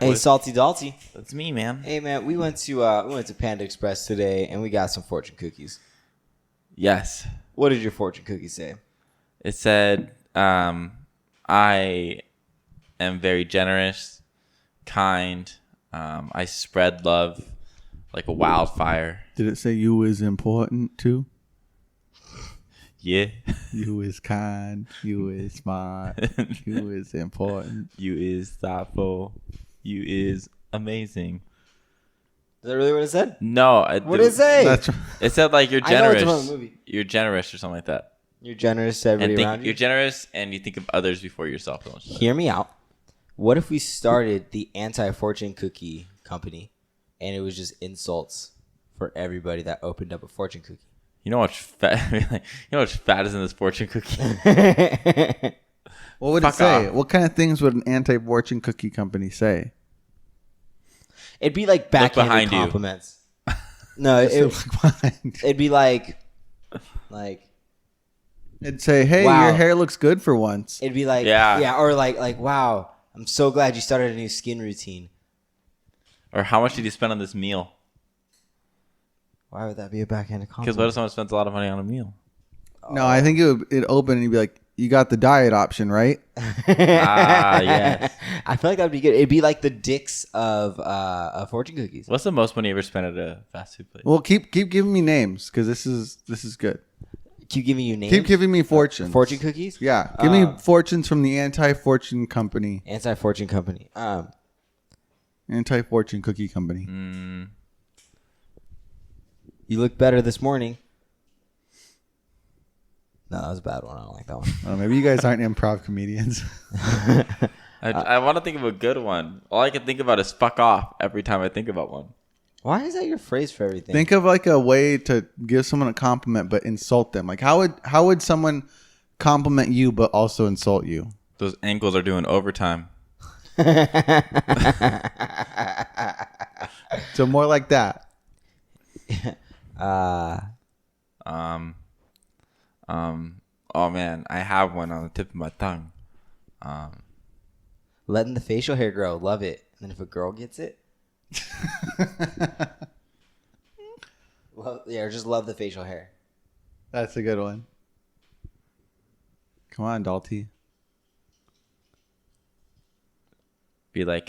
Hey, Salty Dalty. That's me, man. Hey, man, we went to Panda Express today, and we got some fortune cookies. Yes. What did your fortune cookie say? It said, I am very generous, kind. I spread love like a wildfire. Did it say you is important too? Yeah. You is kind. You is smart. You is important. You is thoughtful. You is amazing. Is that really what it said? No. What did it say? That's It said like you're I know it's generous. from the movie. You're generous or something like that. You're generous to everybody around You're you. generous and you think of others before yourself. Hear me out. What if we started the anti-fortune cookie company, and it was just insults for everybody that opened up a fortune cookie? You know what's fat? You know what's fat is in this fortune cookie? What would Fuck it say? off. What kind of things would an anti-fortune cookie company say? It'd be like backhanded behind you. compliments. No, it'd be like, It'd say, "Hey, Wow. your hair looks good for once." it'd be like, Yeah. or like, wow, I'm so glad you started a new skin routine. Or how much did you spend on this meal? Why would that be a backhanded compliment? Because what if someone spends a lot of money on a meal? No, I think it'd open and you'd be like, "You got the diet option, right?" Yes. I feel like that'd be good. It'd be like the dicks of fortune cookies. What's the most money you ever spent at a fast food place? Well, keep giving me names because this is good. Keep giving you names. Keep giving me fortunes. Fortune cookies. Yeah, give me fortunes from the anti-fortune company, Anti-fortune company. anti-fortune cookie company. You look better this morning. No, that was a bad one. I don't like that one. Maybe you guys aren't improv comedians. I want to think of a good one. All I can think about is fuck off every time I think about one. Why is that your phrase for everything? Think of like a way to give someone a compliment but insult them. Like how would someone compliment you but also insult you? Those ankles are doing overtime. So more like that. Oh man, I have one on the tip of my tongue. Letting the facial hair grow. Love it. And then if a girl gets it. Or just love the facial hair. That's a good one. Come on, Dalty. Be like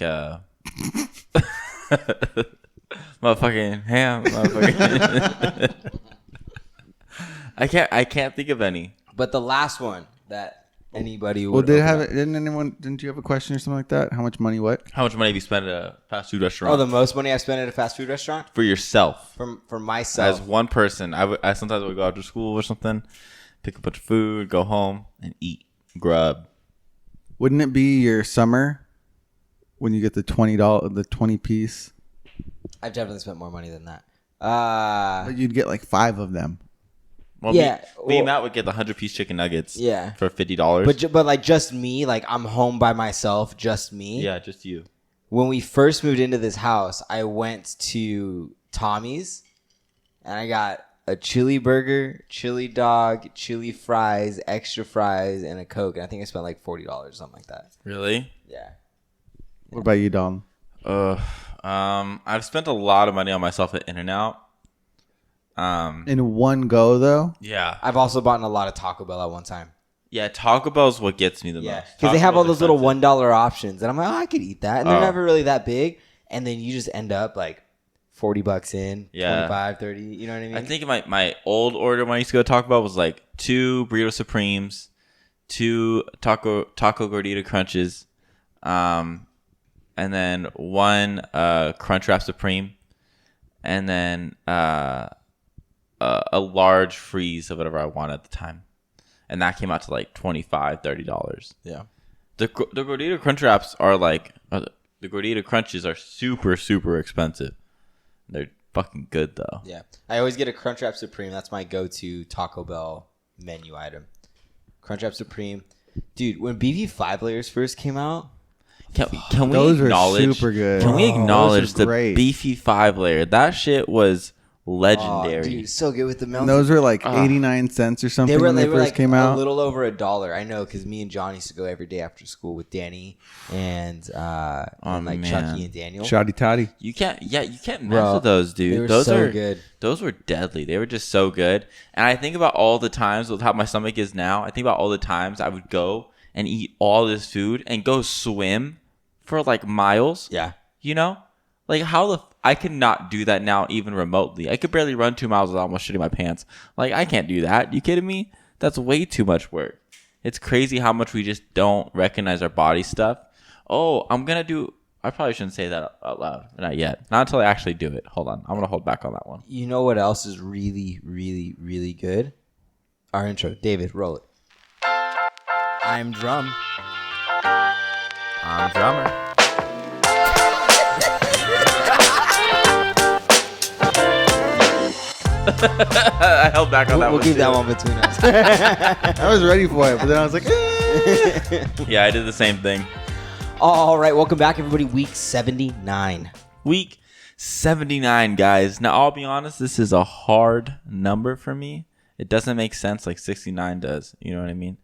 motherfucking ham. Motherfucking I can't think of any. But the last one that anybody would Didn't you have a question or something like that? How much money what? How much money have you spent at a fast food restaurant? Oh, the most money I've spent at a fast food restaurant? For yourself. For myself. As one person. I sometimes would go out to school or something, pick up a bunch of food, go home, and eat. Grub. Wouldn't it be your summer when you get the $20 piece? I've definitely spent more money than that. But you'd get like 5 of them. Well, Yeah, me and well- Matt would get the 100-piece chicken nuggets. Yeah. For $50. But like just me, like I'm home by myself, just me. Yeah, just you. When we first moved into this house, I went to Tommy's and I got a chili burger, chili dog, chili fries, extra fries, and a Coke. And I think I spent like $40, something like that. Really? Yeah. What about you, Dom? I've spent a lot of money on myself at In-N-Out. In one go, though? Yeah. I've also bought a lot of Taco Bell at one time. Yeah, Taco Bell's what gets me the Yeah. most. Because they Taco have all Bell's those little expensive. $1 options. And I'm like, oh, I could eat that. And they're Oh. never really that big. And then you just end up like $40 in, Yeah. 25, 30. You know what I mean? I think my old order when I used to go to Taco Bell was like 2 Burrito Supremes, 2 Taco Gordita Crunches, and then 1 Crunchwrap Supreme, and then a large freeze of whatever I wanted at the time. And that came out to like $25, $30. Yeah. The Gordita Crunchwraps are like, the Gordita Crunches are super, super expensive. They're fucking good though. Yeah. I always get a Crunchwrap Supreme. That's my go-to Taco Bell menu item. Crunchwrap Supreme. Dude, when BB 5 layers first came out, Can we Those are acknowledge? super good. Can we Oh, acknowledge those are the great. beefy 5 layer? That shit was legendary. Oh, dude, so good with the And melon. those were like 89 cents or something when they first like came a out. little over $1. I know because me and John used to go every day after school with Danny and man. Chucky and Daniel. Shoddy toddy. You can't mess Bro, with those, dude. they were Those so are good. Those were deadly. They were just so good. And I think about all the times with how my stomach is now. I think about all the times I would go and eat all this food and go swim for like miles. Yeah. You know, like I cannot do that now even remotely. I could barely run 2 miles without almost shitting my pants. Like I can't do that. You kidding me? That's way too much work. It's crazy how much we just don't recognize our body stuff. Oh, I probably shouldn't say that out loud. Not yet. Not until I actually do it. Hold on. I'm going to hold back on that one. You know what else is really, really, really good? Our intro. David, roll it. I'm Drumm. I'm Drummer. I held back on that one. We'll keep too. that one between us. I was ready for it, but then I was like, eh. Yeah, I did the same thing. All right, welcome back, everybody. Week 79. Week 79, guys. Now, I'll be honest, this is a hard number for me. It doesn't make sense like 69 does. You know what I mean?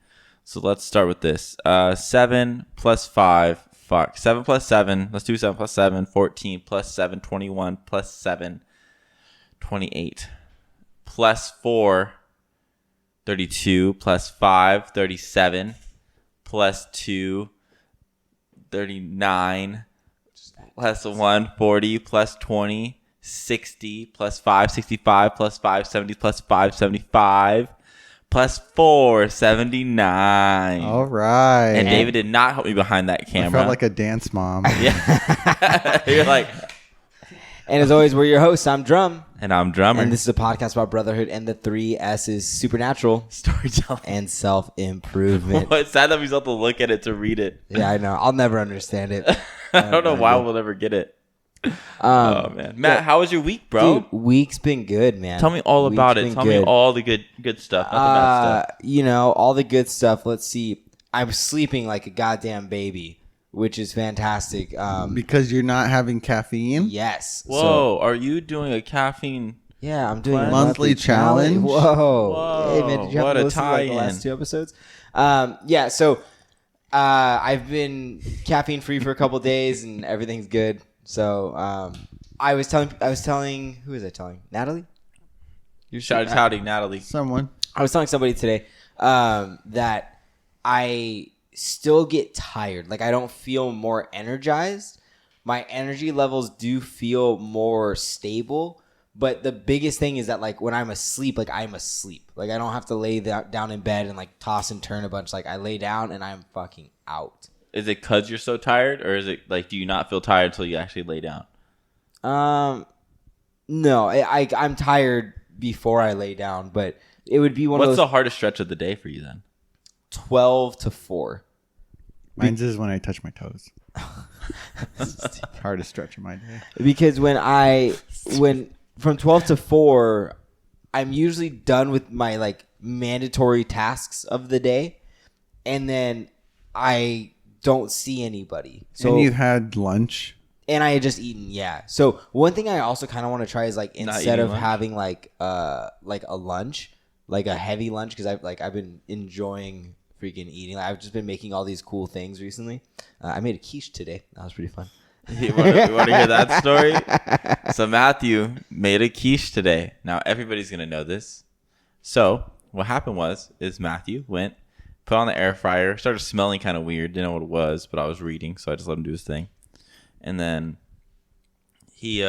So let's start with this. 7 plus 5. Fuck. 7 plus 7. Let's do 7 plus 7. 14 plus 7. 21 plus 7. 28. Plus 4. 32. Plus 5. 37. Plus 2. 39. Plus 1. 40. Plus 20. 60. Plus 5. 65. Plus 5. 70. Plus 5. 75. Plus 4, 79. All right. And David did not help me behind that I camera. felt like a dance mom. Yeah. You're like, And as always, we're your hosts. I'm Drumm. and I'm Drummer. And this is a podcast about brotherhood and the 3 S's: supernatural Storytelling. and self-improvement. It's sad that we still have to look at it to read it. Yeah, I know. I'll never understand it. I don't know why we'll never get it. Oh, man. Matt, how was your week, bro? Dude, week's been good, man. Tell me all about Week's it. been Tell me good. all the good stuff. Not the bad stuff. You know, all the good stuff. Let's see. I'm sleeping like a goddamn baby, which is fantastic. Because you're not having caffeine? Yes. Whoa, are you doing a caffeine? Yeah, I'm doing a Monthly challenge? Whoa. Hey, man, did you What have to a listen to like, the tie-in. last 2 episodes? Yeah, so I've been caffeine free for a couple days and everything's good. So I was telling, who was I telling? Natalie? Shout out to Natalie. Someone. I was telling somebody today that I still get tired. Like I don't feel more energized. My energy levels do feel more stable. But the biggest thing is that like when I'm asleep, like I'm asleep. Like I don't have to lay down in bed and like toss and turn a bunch. Like I lay down and I'm fucking out. Is it because you're so tired, or is it like do you not feel tired until you actually lay down? No, I'm tired before I lay down, but it would be one What's of the those hardest stretch of the day for you then? 12 to 4. Mine's is when I touch my toes. Hardest stretch of my day. Because when from 12 to 4, I'm usually done with my like mandatory tasks of the day, and then I don't see anybody. So And you had lunch. and I had just eaten, yeah. So one thing I also kind of want to try is like Not instead eating of lunch? having like a lunch, like a heavy lunch, because I've been enjoying freaking eating. Like, I've just been making all these cool things recently. I made a quiche today. That was pretty fun. You want to hear that story? So Matthew made a quiche today. Now everybody's gonna know this. So what happened is Matthew went, put on the air fryer, started smelling kind of weird. Didn't know what it was, but I was reading, so I just let him do his thing. And then he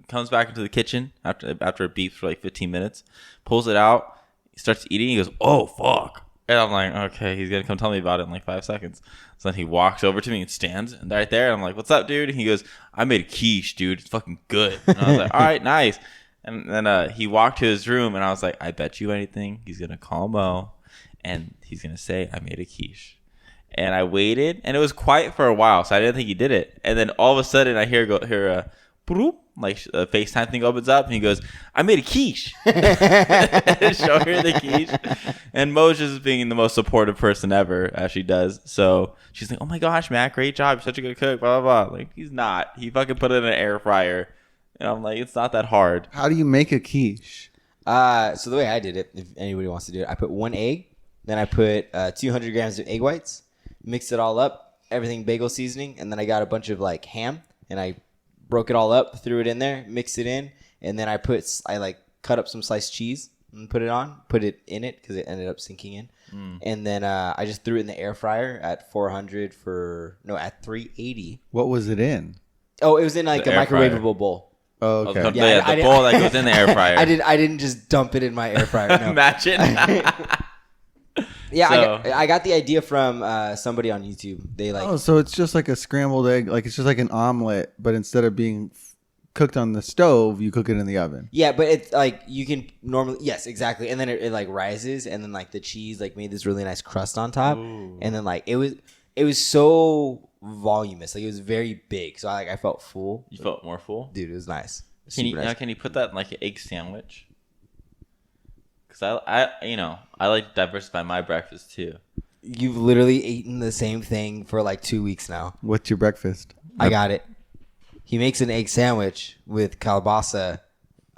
comes back into the kitchen after it beeps for like 15 minutes, pulls it out, he starts eating. He goes, "Oh fuck!" And I'm like, "Okay, he's gonna come tell me about it in like 5 seconds." So then he walks over to me and stands right there. And I'm like, "What's up, dude?" And he goes, "I made a quiche, dude. It's fucking good." And I was like, "All right, nice." And then he walked to his room, and I was like, "I bet you anything, he's gonna call Mo, and he's gonna say I made a quiche." And I waited, and it was quiet for a while, so I didn't think he did it. And then all of a sudden, I hear a bloop, like a FaceTime thing opens up, and he goes, "I made a quiche." Show her the quiche. And Mo's just being the most supportive person ever, as she does. So she's like, "Oh my gosh, Matt, great job. You're such a good cook, blah, blah, blah." Like, he's not. He fucking put it in an air fryer And I'm like, it's not that hard. How do you make a quiche? So the way I did it, if anybody wants to do it, I put 1 egg, then I put 200 grams of egg whites, mixed it all up, everything bagel seasoning, and then I got a bunch of like ham, and I broke it all up, threw it in there, mixed it in, and then I cut up some sliced cheese and put it in it because it ended up sinking in. And then I just threw it in the air fryer at 380. What was it in? Oh, it was in like The a air fryer. microwavable bowl. Oh, okay. Yeah, the bowl that goes in the air fryer. I didn't just dump it in my air fryer. No. Imagine. Yeah, So- I got the idea from somebody on YouTube. They like Oh, so it's just like a scrambled egg. Like it's just like an omelet, but instead of being cooked on the stove, you cook it in the oven. yeah, but it's like you can normally exactly, and then it like rises, and then like the cheese like made this really nice crust on top, and then like it was so voluminous, like it was very big, so I felt full. You felt more full? Dude, it was nice. Can you put that in like an egg sandwich? Because I like to diversify my breakfast too. You've literally eaten the same thing for like 2 weeks now. What's your breakfast? I got it. He makes an egg sandwich with kielbasa.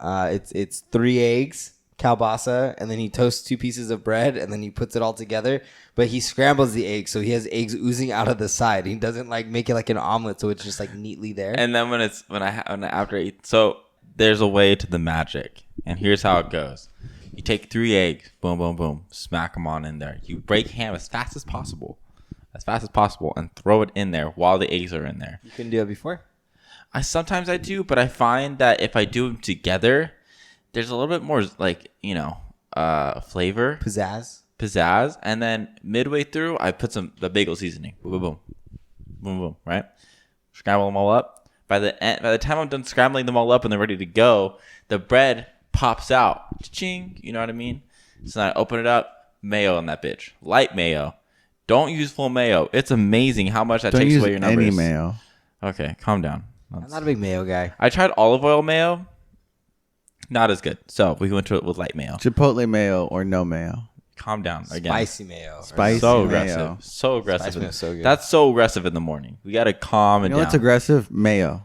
It's 3 eggs, kielbasa, and then he toasts 2 pieces of bread, and then he puts it all together. But he scrambles the eggs, so he has eggs oozing out of the side. He doesn't like make it like an omelet, so it's just like neatly there. And then after I eat, so there's a way to the magic, and here's how it goes. You take 3 eggs, boom, boom, boom, smack them on in there. You break ham as fast as possible, and throw it in there while the eggs are in there. You couldn't do it before? Sometimes I do, but I find that if I do them together, there's a little bit more like flavor, pizzazz, and then midway through I put the bagel seasoning, boom, boom, boom, boom, boom, right? Scramble them all up. By the time I'm done scrambling them all up and they're ready to go, the bread pops out, ching. You know what I mean? So then I open it up, mayo in that bitch, light mayo. Don't use full mayo. It's amazing how much that Don't takes use away your numbers. any mayo. Okay, calm down. I'm not a big mayo guy. I tried olive oil mayo. Not as good. So we went to it with light mayo. Chipotle mayo or no mayo? Calm down again. Spicy mayo. Spicy So mayo. aggressive. So aggressive. Spicy mayo's so good. That's so aggressive in the morning. We gotta calm it You know down. what's aggressive? Mayo.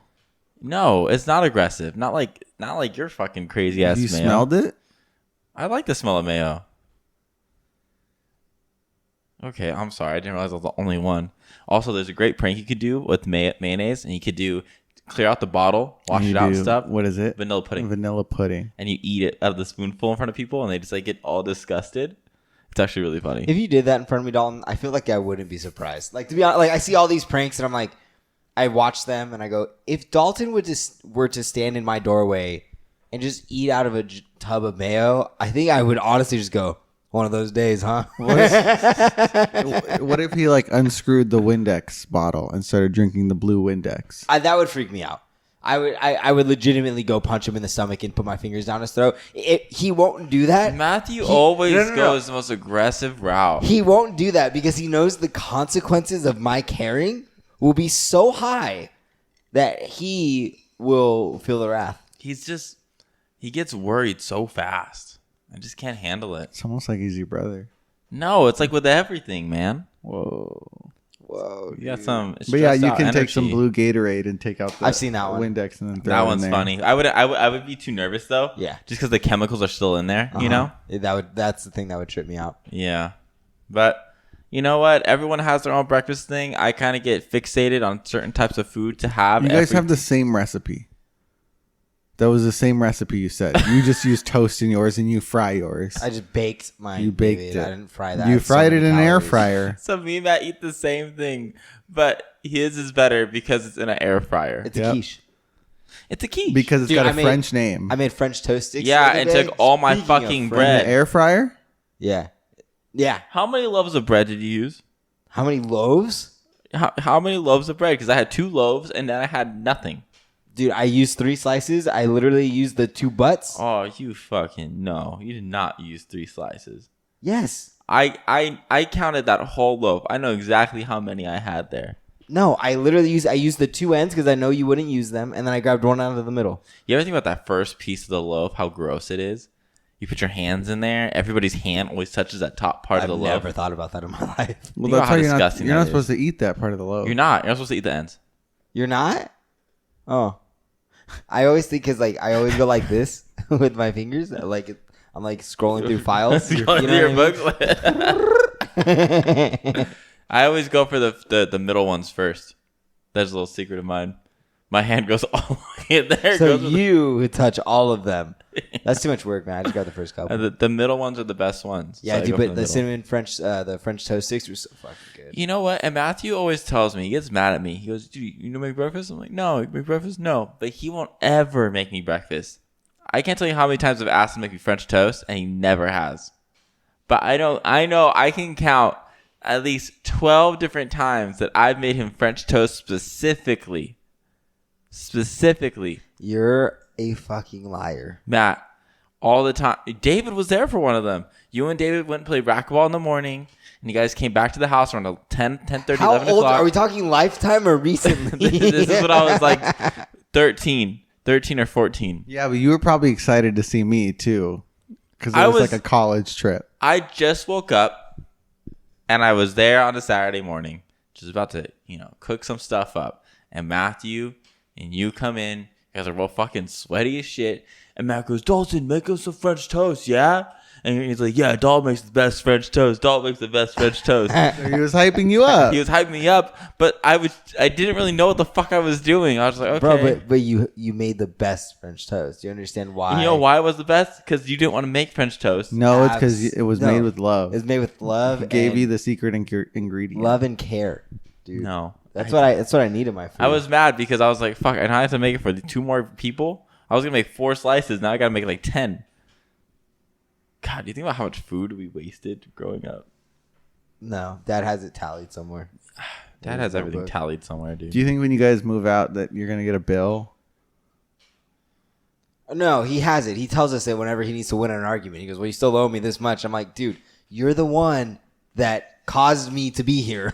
No, it's not aggressive. Not like your fucking crazy ass You mayo. smelled it? I like the smell of mayo. Okay, I'm sorry. I didn't realize I was the only one. Also, there's a great prank you could do with mayonnaise, and you could clear out the bottle, wash it out and stuff. What is it? Vanilla pudding. Vanilla pudding. And you eat it out of the spoonful in front of people, and they just like get all disgusted. It's actually really funny. If you did that in front of me, Dalton, I feel like I wouldn't be surprised. Like, to be honest, like I see all these pranks, and I'm like, I watch them, and I go, if Dalton were to stand in my doorway and just eat out of a tub of mayo, I think I would honestly just go, one of those days, huh? What if he like unscrewed the Windex bottle and started drinking the blue Windex? That would freak me out. I would legitimately go punch him in the stomach and put my fingers down his throat. He won't do that. Matthew always goes the most aggressive route. He won't do that because he knows the consequences of my caring will be so high that he will feel the wrath. He gets worried so fast. I just can't handle it. It's almost like he's your brother. No, it's like with everything, man. Whoa. You got some. But yeah, you stressed out can take some energy. blue Gatorade and take out the I've seen that one. Windex and then throw That it in one's there. funny. I would be too nervous though. Yeah. Just because the chemicals are still in there, you know. That's the thing that would trip me out. Yeah, but you know what? Everyone has their own breakfast thing. I kind of get fixated on certain types of food to have. You guys have the same recipe. That was the same recipe you said. You just use toast in yours and you fry yours. I just baked mine. You baked David. it. I didn't fry that. You It's so fried it many in an air calories. fryer. So me and Matt eat the same thing, but his is better because it's in an air fryer. It's Yep. a quiche. It's a quiche. Because it's Dude, got a I made- French name. I made French toast sticks. Yeah, the other and day. took all my Speaking of fucking French- in bread. the air fryer? Yeah. Yeah. How many loaves of bread did you use? How many loaves? How many loaves of bread? Because I had 2 loaves and then I had nothing. Dude, I used 3 slices. I literally used the 2 butts. Oh, you fucking no! You did not use 3 slices. Yes. I counted that whole loaf. I know exactly how many I had there. No, I literally used the 2 ends because I know you wouldn't use them, and then I grabbed one out of the middle. You ever think about that first piece of the loaf? How gross it is. You put your hands in there. Everybody's hand always touches that top part I've of the never loaf. thought about that in my life. Well, You know that's how how disgusting you're that not is. supposed to eat that part of the loaf. You're not supposed to eat the ends. You're not? Oh. I always think because like I always go like this with my fingers. Like I'm like scrolling through files. You know Your what I mean? I always go for the middle ones first. That's a little secret of mine. My hand goes all the way in there. So you touch all of them. That's too much work, man. I just got the first couple. The middle ones are the best ones. Yeah, so dude, but the cinnamon French, the French toast sticks were so fucking good. You know what? And Matthew always tells me, he gets mad at me. He goes, "Dude, you know make breakfast?" I'm like, "No, you make breakfast? No." But he won't ever make me breakfast. I can't tell you how many times I've asked him to make me French toast, and he never has. But I know I can count at least 12 different times that I've made him French toast specifically. You're a fucking liar. Matt, all the time. David was there for one of them. You and David went and played racquetball in the morning, and you guys came back to the house around 10:30, How 11 old o'clock. are we talking? Lifetime or recently? This is what I was like 13 or 14. Yeah, but you were probably excited to see me too, because it was like a college trip. I just woke up, and I was there on a Saturday morning, just about to, cook some stuff up. And Matthew and you come in. You guys are both fucking sweaty as shit. And Matt goes, "Dalton, make us some French toast, yeah?" And he's like, "Yeah, Dalton makes the best French toast. Dalton makes the best French toast." So he was hyping you up. He was hyping me up, but I didn't really know what the fuck I was doing. I was like, okay. Bro, but you made the best French toast. Do you understand why? And you know why it was the best? Because you didn't want to make French toast. No, it's because it was made with love. It's made with love. He gave you the secret ingredient. Love and care, dude. No. That's what I need in my food. I was mad because I was like, fuck, and I have to make it for the 2 more people. I was going to make 4 slices. Now I got to make like 10. God, do you think about how much food we wasted growing up? No, Dad has it tallied somewhere. Dad has everything tallied somewhere, dude. Do you think when you guys move out that you're going to get a bill? No, he has it. He tells us it whenever he needs to win an argument. He goes, "Well, you still owe me this much." I'm like, dude, you're the one that caused me to be here.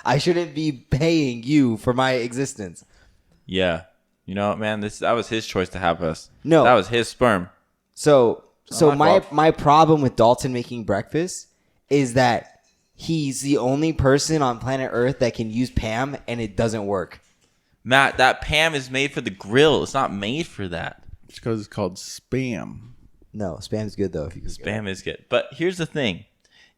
I shouldn't be paying you for my existence. Yeah. You know what, man? That was his choice to have us. No. That was his sperm. So my fault. my problem with Dalton making breakfast is that he's the only person on planet Earth that can use Pam and it doesn't work. Matt, that Pam is made for the grill. It's not made for that. It's because it's called Spam. No, Spam's good though. If you can Spam is good. But here's the thing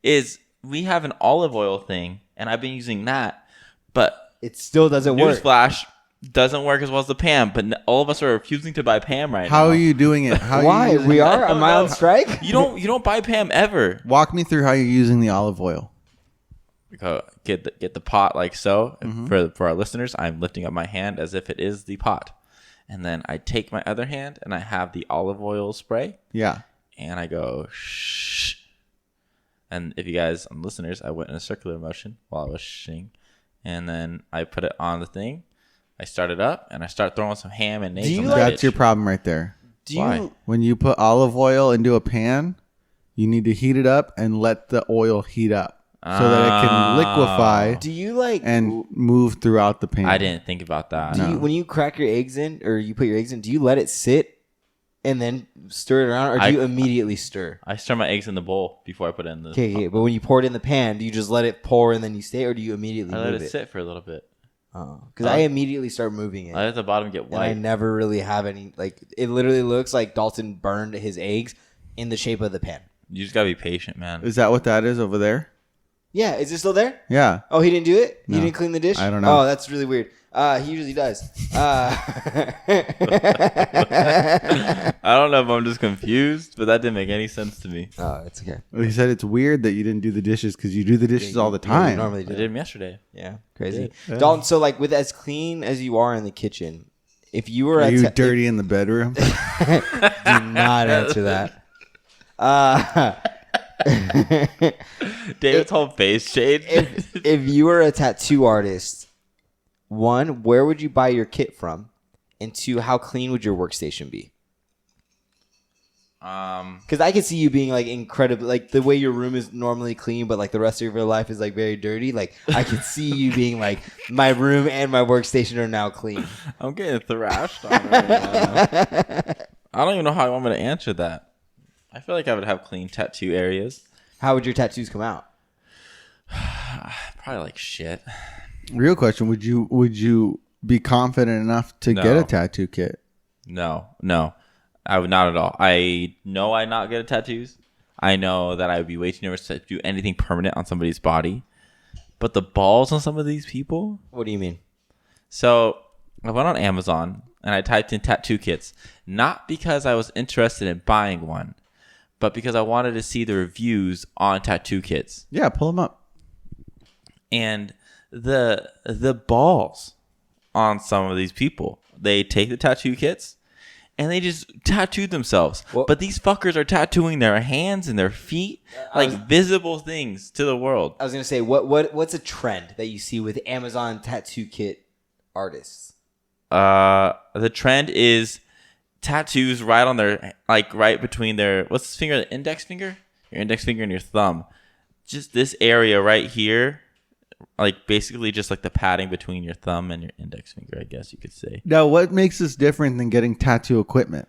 is we have an olive oil thing, and I've been using that, but it still doesn't work. Newsflash, doesn't work as well as the Pam, but all of us are refusing to buy Pam right now. How are you doing it? Why? We are? Am I on strike? You don't buy Pam ever. Walk me through how you're using the olive oil. Get the pot like so. Mm-hmm. For our listeners, I'm lifting up my hand as if it is the pot. And then I take my other hand and I have the olive oil spray. Yeah. And I go shh. And if you guys, listeners, I went in a circular motion while I was shing. And then I put it on the thing. I start it up and I start throwing some ham and eggs on the That's your problem right there. Why? When you put olive oil into a pan, you need to heat it up and let the oil heat up so that it can liquefy. Do you like and move throughout the pan? I didn't think about that. When you crack your eggs in or you put your eggs in, do you let it sit and then stir it around, or do you immediately stir? I stir my eggs in the bowl before I put it in the. Okay, but when you pour it in the pan, do you just let it pour and then you stay, or do you immediately I move let it sit for a little bit. Oh, because I immediately start moving it. I let the bottom get And white. I never really have any, like, it literally looks like Dalton burned his eggs in the shape of the pan. You just gotta be patient, man. Is that what that is over there? Yeah, is it still there? Yeah. Oh, he didn't do it? No. He didn't clean the dish? I don't know. Oh, that's really weird. He usually does. I don't know if I'm just confused, but that didn't make any sense to me. Oh, it's okay. Well, he said it's weird that you didn't do the dishes because you do the dishes all the You time. normally I do. did them yesterday. Yeah, crazy. Yeah. Dalton, so like with as clean as you are in the kitchen, if you were Are you dirty in the bedroom? do not answer that. David's whole face changed. if you were a tattoo artist, 1, where would you buy your kit from? And 2, how clean would your workstation be? Because I could see you being like incredibly, like the way your room is normally clean, but like the rest of your life is like very dirty. Like I could see you being like, my room and my workstation are now clean. I'm getting thrashed on right now. I don't even know how I want me to answer that. I feel like I would have clean tattoo areas. How would your tattoos come out? Probably like shit. Real question: Would you be confident enough to get No. a tattoo kit? No. I would not at all. I know I not get tattoos. I know that I would be way too nervous to do anything permanent on somebody's body. But the balls on some of these people? What do you mean? So I went on Amazon and I typed in tattoo kits. Not because I was interested in buying one, but because I wanted to see the reviews on tattoo kits. Yeah, pull them up. And the balls on some of these people. They take the tattoo kits and they just tattooed themselves. Well, but these fuckers are tattooing their hands and their feet, like visible things to the world. I was gonna say, what's a trend that you see with Amazon tattoo kit artists? The trend is tattoos right on their, like right between their, what's this finger? The index finger? Your index finger and your thumb. Just this area right here. Like basically just like the padding between your thumb and your index finger, I guess you could say. Now, what makes this different than getting tattoo equipment?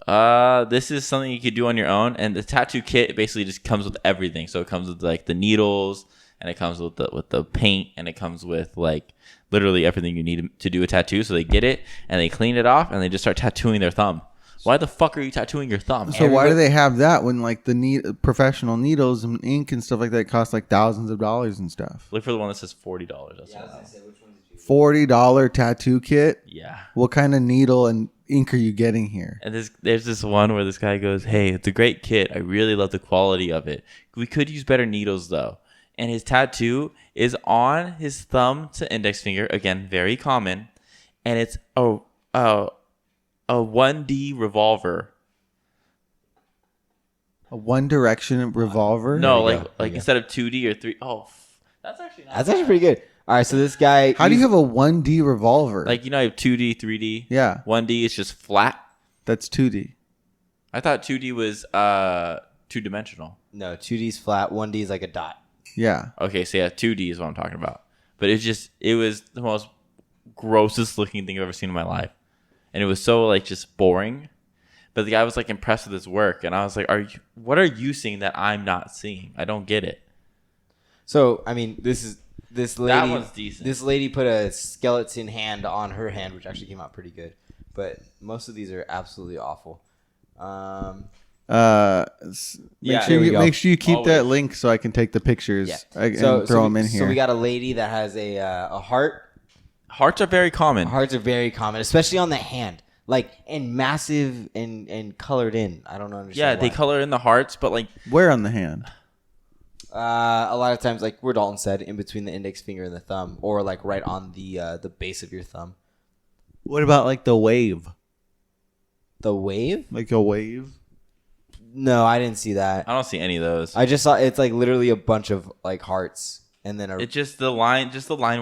This is something you could do on your own, and the tattoo kit basically just comes with everything. So it comes with like the needles, and it comes with the paint, and it comes with like literally everything you need to do a tattoo. So they get it and they clean it off, and they just start tattooing their thumb. Why the fuck are you tattooing your thumb? So why do they have that when like the professional needles and ink and stuff like that cost like thousands of dollars and stuff? Look for the one that says $40. That's Yeah, I was gonna say, which one did you? $40 tattoo kit. Yeah. What kind of needle and ink are you getting here? And there's this one where this guy goes, "Hey, it's a great kit. I really love the quality of it. We could use better needles though." And his tattoo is on his thumb to index finger. Again, very common. And it's a 1D revolver. A One Direction revolver? No, There you like go. instead of 2D or 3. Oh, that's actually not That's bad. actually pretty good. All right, so this guy. How do you have a 1D revolver? Like, you know, you have 2D, 3D. Yeah, 1D is just flat. that's 2D. I thought 2D was two-dimensional. No, 2D's flat. 1D's like a dot. Yeah. Okay, so yeah, 2D is what I'm talking about. But it was the most grossest looking thing I've ever seen in my life. And it was so like just boring. But the guy was like impressed with his work. And I was like, what are you seeing that I'm not seeing? I don't get it. So I mean, this lady. That one's decent. This lady put a skeleton hand on her hand, which actually came out pretty good. But most of these are absolutely awful. Make here we go. make sure you keep that Always. link so I can take the pictures Yeah. and throw them in here. So we got a lady that has a heart. Hearts are very common. Hearts are very common, especially on the hand, like and massive and colored in. I don't Yeah, understand. they why. color in the hearts, but like Where on the hand? A lot of times, like where Dalton said, in between the index finger and the thumb, or like right on the base of your thumb. What about like the wave? The wave? Like a wave? No, I didn't see that. I don't see any of those. I just saw it's like literally a bunch of like hearts, and then It just the line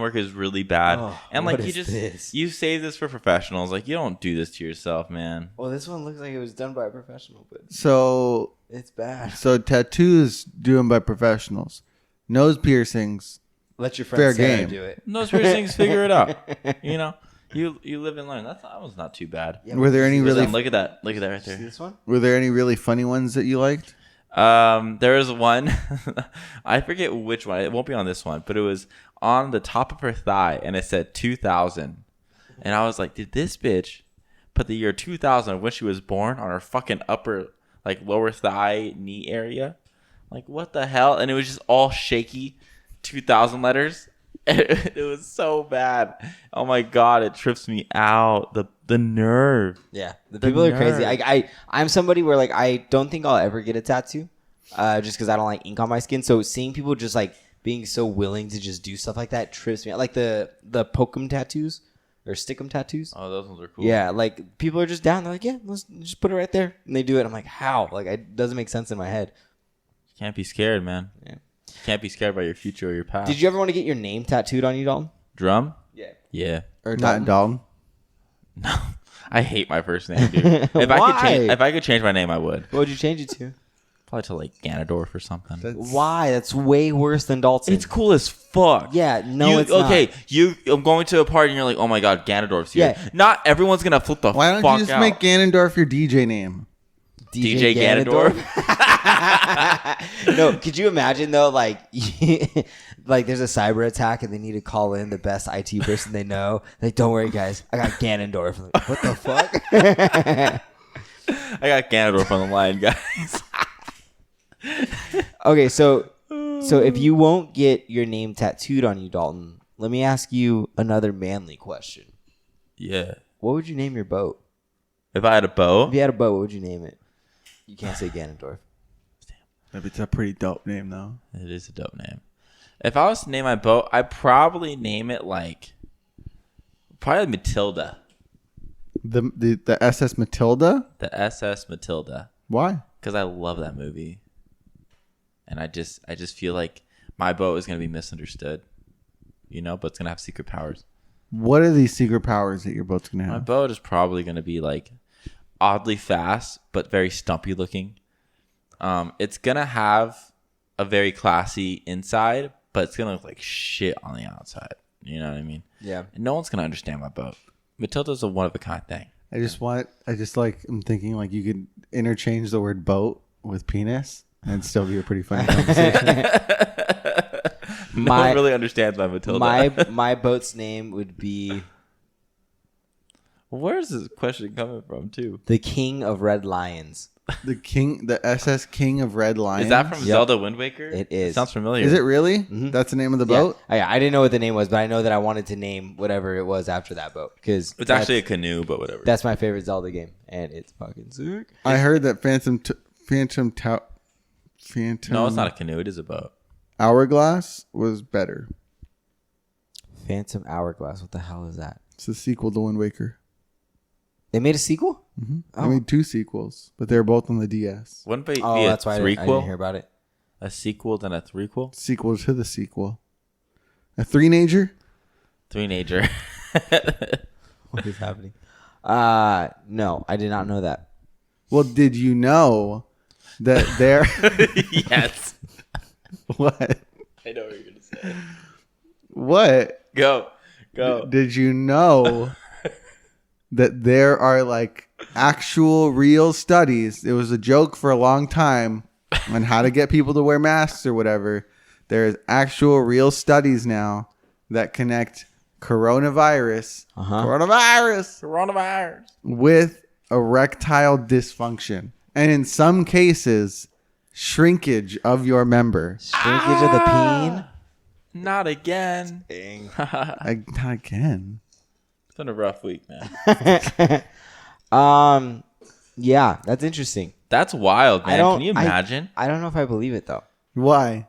work is really bad. Oh, and like what is this? you save this for professionals. Like you don't do this to yourself, man. Well, this one looks like it was done by a professional, but So it's bad. tattoos doing by professionals. Nose piercings. Let your Fair friend Sarah game. do it. Those things, figure it out. You know, you live and learn. That was not too bad. Yeah, Were there any Listen, really look at that right See there. this one? Were there any really funny ones that you liked? There was one. I forget which one. It won't be on this one, but it was on the top of her thigh, and it said 2000. And I was like, did this bitch put the year 2000 when she was born on her fucking upper, like lower thigh knee area? Like what the hell? And it was just all shaky, 2000 letters. It was so bad. Oh my god, it trips me out. The nerve. Yeah, the people are crazy. nerve. I'm somebody where like I don't think I'll ever get a tattoo, just because I don't like ink on my skin. So seeing people just like being so willing to just do stuff like that trips me out. Like the pokem tattoos or stickum tattoos. Oh, those ones are cool. Yeah, like people are just down. They're like, yeah, let's just put it right there, and they do it. I'm like, how? Like it doesn't make sense in my head. Can't be scared, man. Yeah. Can't be scared about your future or your past. Did you ever want to get your name tattooed on you, Dalton? Drum? Yeah. Yeah. Or Not Dalton. No, I hate my first name, dude. If Why? I could change my name, I would. What would you change it to? Probably to like Ganondorf or something. Why? That's way worse than Dalton. It's cool as fuck. Yeah, no, it's okay. not. I'm going to a party and you're like, oh my god, Ganondorf's here. Yeah. Not everyone's gonna flip the Why don't fuck you just out. make Ganondorf your DJ name? DJ Ganondorf? No, could you imagine though, like, like there's a cyber attack and they need to call in the best IT person they know. Like, don't worry, guys, I got Ganondorf. Like, what the fuck? I got Ganondorf on the line, guys. Okay, so if you won't get your name tattooed on you, Dalton, let me ask you another manly question. Yeah. What would you name your boat? If I had a bow, If you had a boat, what would you name it? You can't say Ganondorf. It's a pretty dope name, though. it is a dope name. If I was to name my boat, I'd probably name it probably Matilda. The SS Matilda? The SS Matilda. Why? Because I love that movie. And I just feel like my boat is going to be misunderstood, but it's going to have secret powers. What are these secret powers that your boat's going to My have? boat is probably going to be like oddly fast, but very stumpy looking. It's going to have a very classy inside, but it's going to look like shit on the outside. You know what I mean? Yeah. And no one's going to understand my boat. Matilda's a one-of-a-kind thing. I'm thinking like you could interchange the word boat with penis and still be a pretty funny conversation. No one really understands my Matilda. My boat's name would be Where's this question coming from, too? the King of Red Lions. the SS King of Red Lions. Is that from Zelda Wind Waker? It is. Sounds familiar. Is it really? Mhm. That's the name of the Yeah. boat? I didn't know what the name was, but I know that I wanted to name whatever it was after that boat because It's actually a canoe, but whatever. that's my favorite Zelda game, and it's fucking sick. I heard that Phantom No, it's not a canoe. It is a boat. Hourglass was better. Phantom Hourglass. What the hell is that? It's the sequel to Wind Waker. They made a sequel? I made 2 sequels, but they're both on the DS. Wouldn't it be Oh, a that's why I didn't hear threequel? about it. A sequel, then a threequel? Sequel to the sequel. A three-nager? Three-nager. What is happening? No, I did not know that. Well, did you know that there... Yes. What? I know what you're going to say. What? Go. Did you know that there are like actual real studies? It was a joke for a long time on how to get people to wear masks or whatever. There's actual real studies now that connect coronavirus with erectile dysfunction. And in some cases, shrinkage of your member. Shrinkage of the peen? Not again. Dang. Not again. It's been a rough week, man. Yeah, that's interesting. That's wild, man. Can you I imagine? don't know if I believe it though. Why?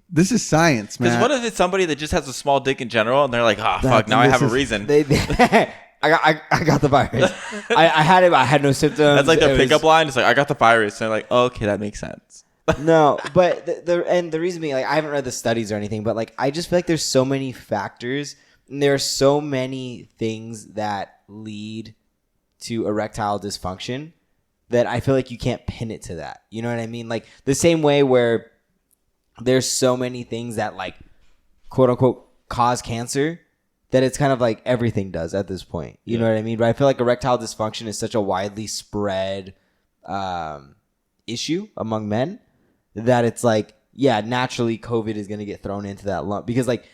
This is science, man. Because what if it's somebody that just has a small dick in general, and they're like, fuck, now I have a reason. I got the virus. I had it, but I had no symptoms. That's like their It pickup was- line. It's like, I got the virus. And they're like, oh, okay, that makes sense. No, but the reason being, like, I haven't read the studies or anything, but like, I just feel like there's so many factors, and there are so many things that lead to erectile dysfunction that I feel like you can't pin it to that. You know what I mean? Like the same way where there's so many things that like quote unquote cause cancer that it's kind of like everything does at this point. You know what I mean? But I feel like erectile dysfunction is such a widely spread issue among men that it's like, yeah, naturally COVID is going to get thrown into that lump because like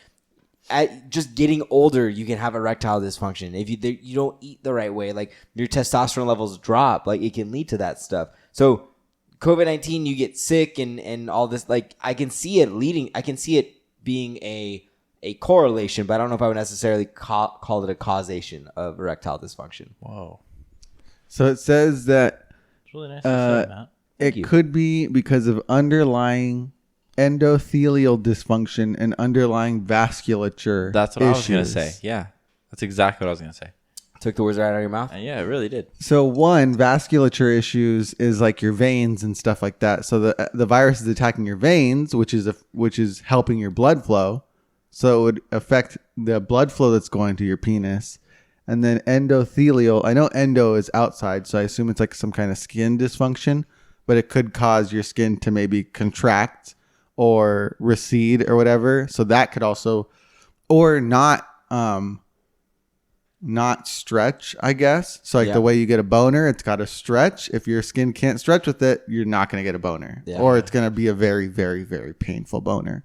at just getting older, you can have erectile dysfunction. If you don't eat the right way, like your testosterone levels drop, like it can lead to that stuff. So COVID-19, you get sick and all this, like I can see it being a correlation, but I don't know if I would necessarily call it a causation of erectile dysfunction. Whoa. So it says that It's really nice to say, Matt. it could be because of underlying endothelial dysfunction and underlying vasculature. That's what I was going to issues. say. Yeah. That's exactly what I was going to say. Took the words right out of your mouth. And yeah, it really did. So one, vasculature issues is like your veins and stuff like that. So the virus is attacking your veins, which is helping your blood flow. So it would affect the blood flow that's going to your penis. And then endothelial, I know endo is outside, so I assume it's like some kind of skin dysfunction, but it could cause your skin to maybe contract or recede or whatever. So that could also, or not not stretch, I guess. So like Yeah. the way you get a boner, it's got to stretch. If your skin can't stretch with it, you're not going to get a boner. Yeah. Or it's going to be a very, very, very painful boner.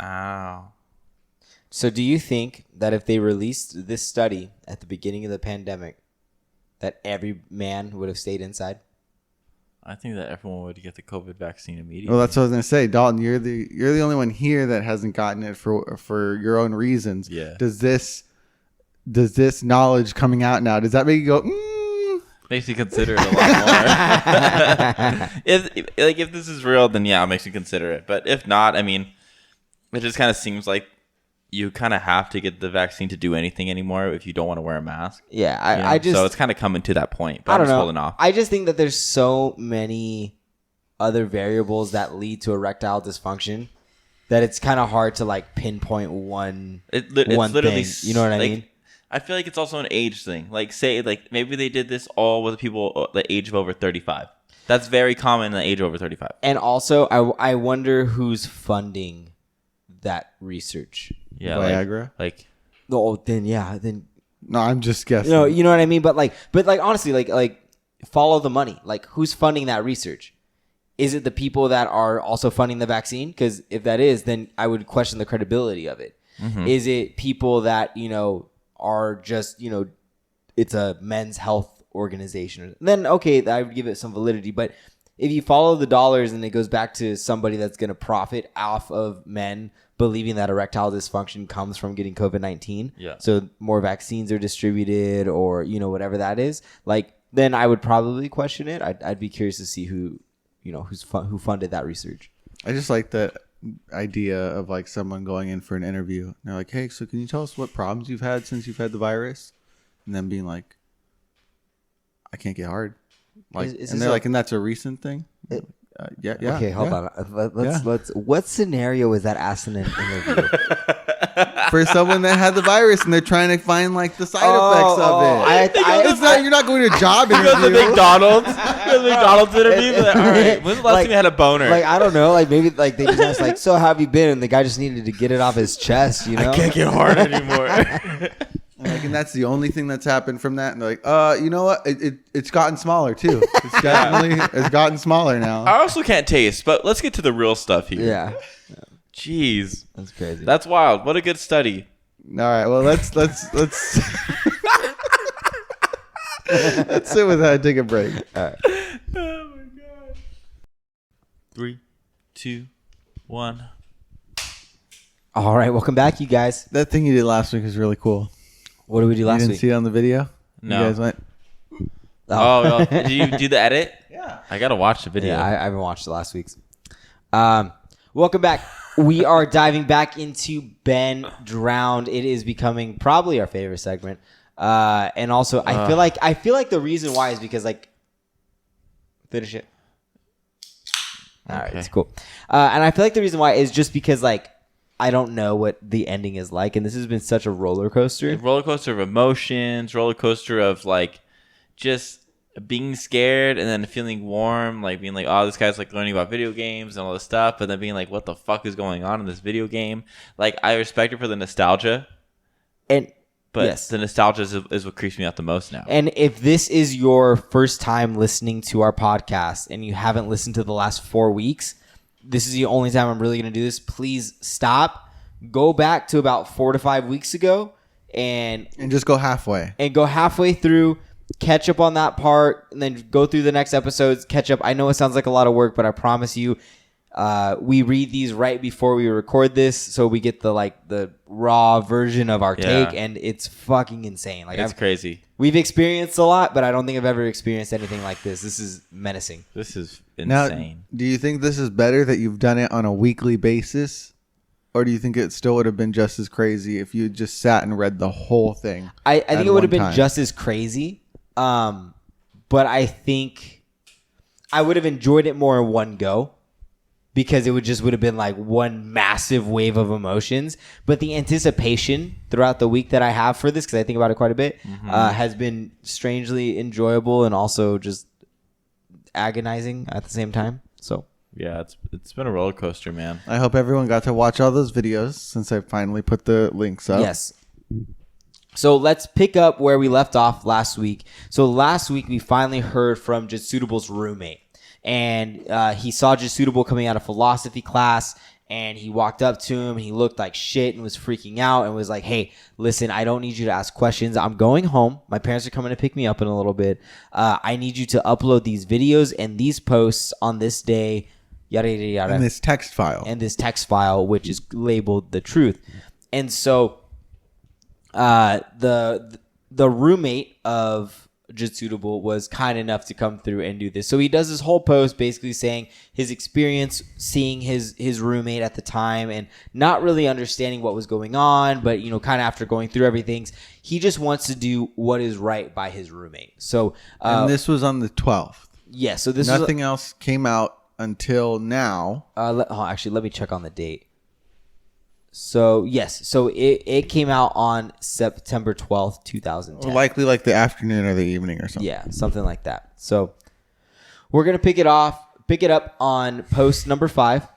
Ow. So do you think that if they released this study at the beginning of the pandemic, that every man would have stayed inside? I think that everyone would get the COVID vaccine immediately. Well, that's what I was going to say. Dalton, you're the only one here that hasn't gotten it for your own reasons. Yeah. Does this knowledge coming out now, does that make you go, Makes you consider it a lot more. if this is real, then yeah, it makes you consider it. But if not, I mean, it just kind of seems like you kind of have to get the vaccine to do anything anymore if you don't want to wear a mask. Yeah, I just so it's kind of coming to that point. But I don't I'm just know. holding off. I just think that there's so many other variables that lead to erectile dysfunction that it's kind of hard to like pinpoint one literally thing. You know what I like, mean? I feel like it's also an age thing. Like say like maybe they did this all with people the age of over 35. That's very common in the age of over 35. And also, I wonder who's funding that research. Yeah, Viagra? Then No, I'm just guessing. you know what I mean. But honestly, like follow the money. Like who's funding that research? Is it the people that are also funding the vaccine? Because if that is, then I would question the credibility of it. Mm-hmm. Is it people that are just it's a men's health organization? Then okay, I would give it some validity. But if you follow the dollars and it goes back to somebody that's going to profit off of men believing that erectile dysfunction comes from getting COVID-19. Yeah. So more vaccines are distributed or, whatever that is, like, then I would probably question it. I'd be curious to see who funded that research. I just like the idea of like someone going in for an interview. And they're like, hey, so can you tell us what problems you've had since you've had the virus? And then being like, I can't get hard. Like, and they're like, and that's a recent thing? Yeah. Okay, hold on. Let's. Yeah. What scenario was that asked in an interview? For someone that had the virus and they're trying to find like the side effects of it. It's not, you're not going to a job You go to interview. McDonald's. interview. Like, all right, when's the last time you had a boner? Like, I don't know. Like maybe like they just asked like, so how have you been? And the guy just needed to get it off his chest. I can't get hard anymore. Like, and that's the only thing that's happened from that. And they're like, you know what? It's gotten smaller too. It's definitely it's gotten smaller now. I also can't taste, but let's get to the real stuff here. Yeah. Jeez, That's crazy. that's wild. What a good study. All right. Well, let's let's sit with that and take a break. All right. Oh my god. 3, 2, 1. All right. Welcome back, you guys. That thing you did last week was really cool. What did we do You last didn't week? see it on the video? No. You guys went. Oh, well, did you do the edit? Yeah. I gotta watch the video. Yeah, I haven't watched the last week's. Welcome back. We are diving back into Ben Drowned. It is becoming probably our favorite segment. And also, I feel like the reason why is because like, finish it. All right, Okay. it's cool. And I feel like the reason why is just because like I don't know what the ending is like, and this has been such a roller coaster. Roller coaster of emotions, roller coaster of like just being scared and then feeling warm, like being like, oh, this guy's like learning about video games and all this stuff, but then being like, what the fuck is going on in this video game? Like, I respect it for the nostalgia, And but yes. the nostalgia is what creeps me out the most now. And if this is your first time listening to our podcast and you haven't listened to the last 4 weeks, this is the only time I'm really going to do this. Please stop, go back to about 4 to 5 weeks ago and just go halfway. go halfway through, catch up on that part, and then go through the next episodes, catch up. I know it sounds like a lot of work, but I promise you, we read these right before we record this, so we get the raw version of our take, and it's fucking insane. Like, It's crazy. We've experienced a lot, but I don't think I've ever experienced anything like this. This is menacing. This is Now, insane. do you think this is better that you've done it on a weekly basis? Or do you think it still would have been just as crazy if you had just sat and read the whole thing? I think it would have been time? just as crazy, but I think I would have enjoyed it more in one go because it would have been like one massive wave of emotions. But the anticipation throughout the week that I have for this, because I think about it quite a bit, has been strangely enjoyable and also just agonizing at the same time. So Yeah, it's been a roller coaster, man. I hope everyone got to watch all those videos since I finally put the links up. yes, So let's pick up where we left off last week. So last week we finally heard from Jitsuitable's roommate, and he saw Jitsuitable coming out of philosophy class, and he walked up to him and he looked like shit and was freaking out and was like, "Hey, listen, I don't need you to ask questions. I'm going home. My parents are coming to pick me up in a little bit. I need you to upload these videos and these posts on this day, yada yada yada, And this text file, which is labeled the truth." And so the roommate of Jitsuitable was kind enough to come through and do this. So he does this whole post basically saying his experience seeing his roommate at the time and not really understanding what was going on, but kind of after going through everything, he just wants to do what is right by his roommate. So and this was on the 12th. Yeah, so this nothing else came out until now. Actually, let me check on the date. So, yes. So, it came out on September 12th, 2010. Likely like the afternoon or the evening or something. Yeah, something like that. So, we're going to pick it up on post number 5,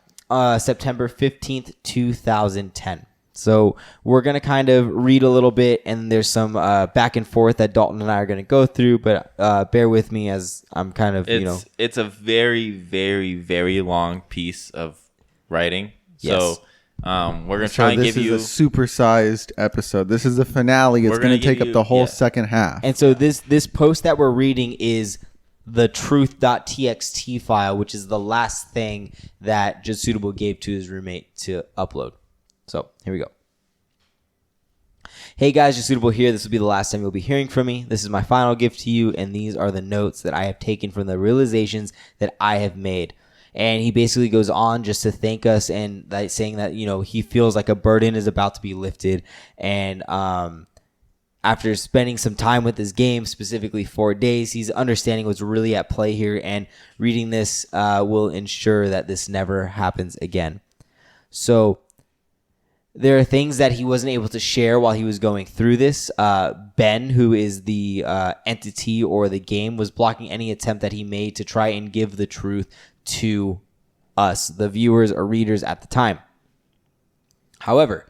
September 15th, 2010. So, we're going to kind of read a little bit, and there's some back and forth that Dalton and I are going to go through, but bear with me as I'm kind of, It's a very, very, very long piece of writing. Yes. So, we're going to try and give you... This is a supersized episode. This is the finale. It's going to take up the whole second half. And so this post that we're reading is the truth.txt file, which is the last thing that Jitsuitable gave to his roommate to upload. So here we go. Hey guys, Jitsuitable here. This will be the last time you'll be hearing from me. This is my final gift to you, and these are the notes that I have taken from the realizations that I have made. And he basically goes on just to thank us and saying that, he feels like a burden is about to be lifted. And after spending some time with this game, specifically 4 days, he's understanding what's really at play here. And reading this will ensure that this never happens again. So there are things that he wasn't able to share while he was going through this. Ben, who is the entity or the game, was blocking any attempt that he made to try and give the truth to us, the viewers or readers at the time. However,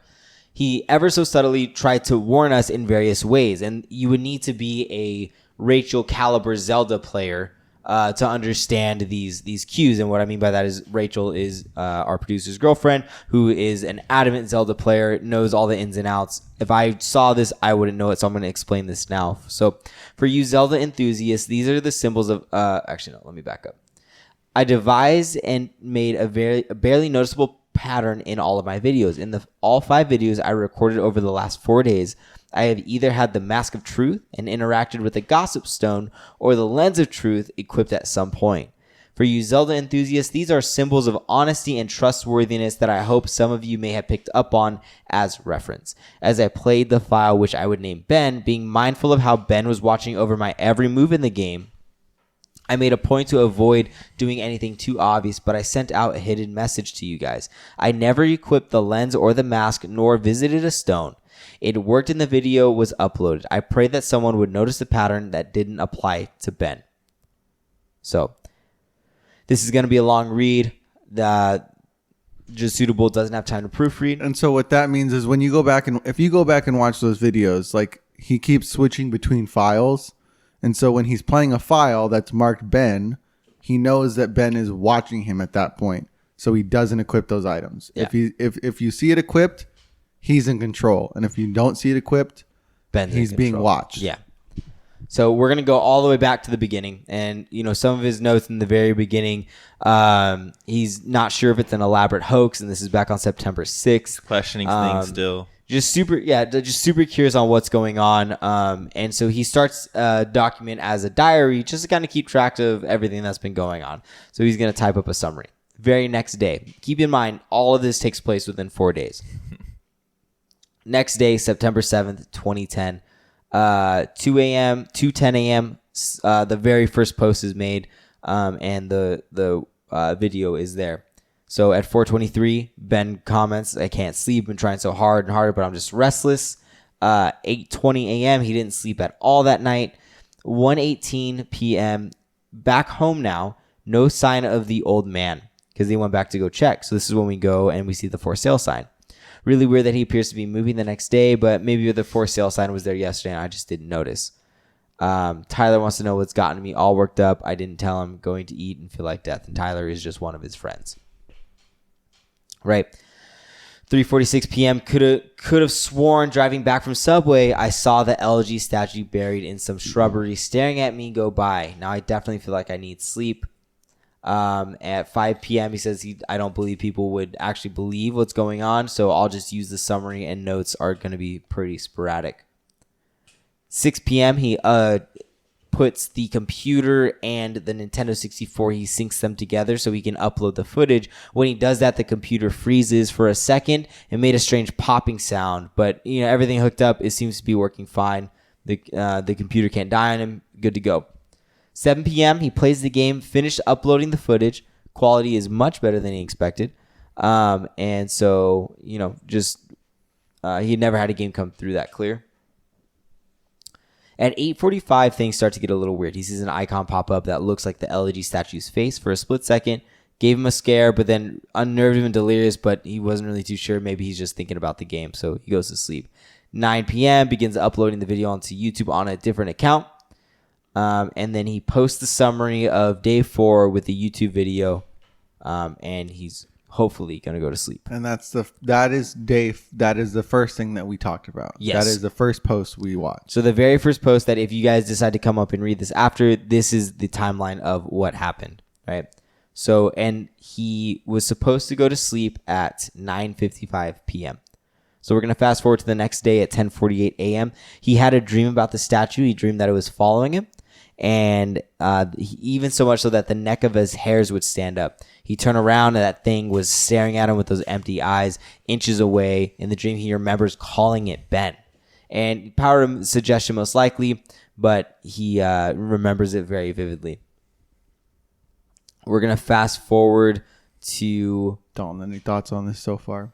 he ever so subtly tried to warn us in various ways, and you would need to be a Rachel caliber Zelda player to understand these cues. And what I mean by that is Rachel is our producer's girlfriend, who is an adamant Zelda player, knows all the ins and outs. If I saw this, I wouldn't know it, so I'm going to explain this now. So for you Zelda enthusiasts, these are the symbols of... actually, no, let me back up. I devised and made a barely noticeable pattern in all of my videos. In all 5 videos I recorded over the last 4 days, I have either had the Mask of Truth and interacted with the Gossip Stone, or the Lens of Truth equipped at some point. For you Zelda enthusiasts, these are symbols of honesty and trustworthiness that I hope some of you may have picked up on as reference. As I played the file, which I would name Ben, being mindful of how Ben was watching over my every move in the game, I made a point to avoid doing anything too obvious, but I sent out a hidden message to you guys. I never equipped the lens or the mask, nor visited a stone. It worked and the video was uploaded. I prayed that someone would notice the pattern that didn't apply to Ben. So, this is going to be a long read. Jitsuitable doesn't have time to proofread. And so what that means is when you go back and if you go back and watch those videos, like he keeps switching between files. And so when he's playing a file that's marked Ben, he knows that Ben is watching him at that point. So he doesn't equip those items. Yeah. If you see it equipped, he's in control. And if you don't see it equipped, he's being watched. Yeah. So we're going to go all the way back to the beginning. And, some of his notes in the very beginning, he's not sure if it's an elaborate hoax. And this is back on September 6th. Questioning things still. Just super curious on what's going on. And so he starts a document as a diary just to kind of keep track of everything that's been going on. So he's going to type up a summary. Very next day. Keep in mind, all of this takes place within 4 days. Next day, September 7th, 2010, 2:10 a.m., the very first post is made, and the video is there. So at 4:23, Ben comments, I can't sleep, been trying so hard and harder, but I'm just restless. 8:20 a.m., he didn't sleep at all that night. 1:18 p.m., back home now, no sign of the old man, because they went back to go check. So this is when we go and we see the for sale sign. Really weird that he appears to be moving the next day, but maybe the for sale sign was there yesterday and I just didn't notice. Tyler wants to know what's gotten me all worked up. I didn't tell him going to eat and feel like death. And Tyler is just one of his friends. Right. 3:46 p.m. Could have sworn driving back from Subway, I saw the LG statue buried in some shrubbery staring at me go by. Now I definitely feel like I need sleep. At 5 p.m. he says I don't believe people would actually believe what's going on, so I'll just use the summary and notes are going to be pretty sporadic. 6 p.m. he puts the computer and the Nintendo 64, he syncs them together so he can upload the footage. When he does that, the computer freezes for a second and made a strange popping sound, but everything hooked up, it seems to be working fine. The computer can't die on him. Good to go. 7 p.m. he plays the game, finished uploading the footage. Quality is much better than he expected. And so, he had never had a game come through that clear. At 8:45, things start to get a little weird. He sees an icon pop up that looks like the LED statue's face for a split second. Gave him a scare, but then unnerved him and delirious, but he wasn't really too sure. Maybe he's just thinking about the game, so he goes to sleep. 9 p.m. begins uploading the video onto YouTube on a different account. And then he posts the summary of day 4 with the YouTube video. And he's hopefully going to go to sleep. And that is the first thing that we talked about. Yes. That is the first post we watched. So the very first post that if you guys decide to come up and read this after, this is the timeline of what happened, right? So, and he was supposed to go to sleep at 9:55 p.m. So we're going to fast forward to the next day at 10:48 a.m. He had a dream about the statue. He dreamed that it was following him. And even so much so that the neck of his hairs would stand up. He turned around and that thing was staring at him with those empty eyes inches away. In the dream, he remembers calling it Ben. And power of suggestion most likely, but he remembers it very vividly. We're going to fast forward to... Dalton, any thoughts on this so far?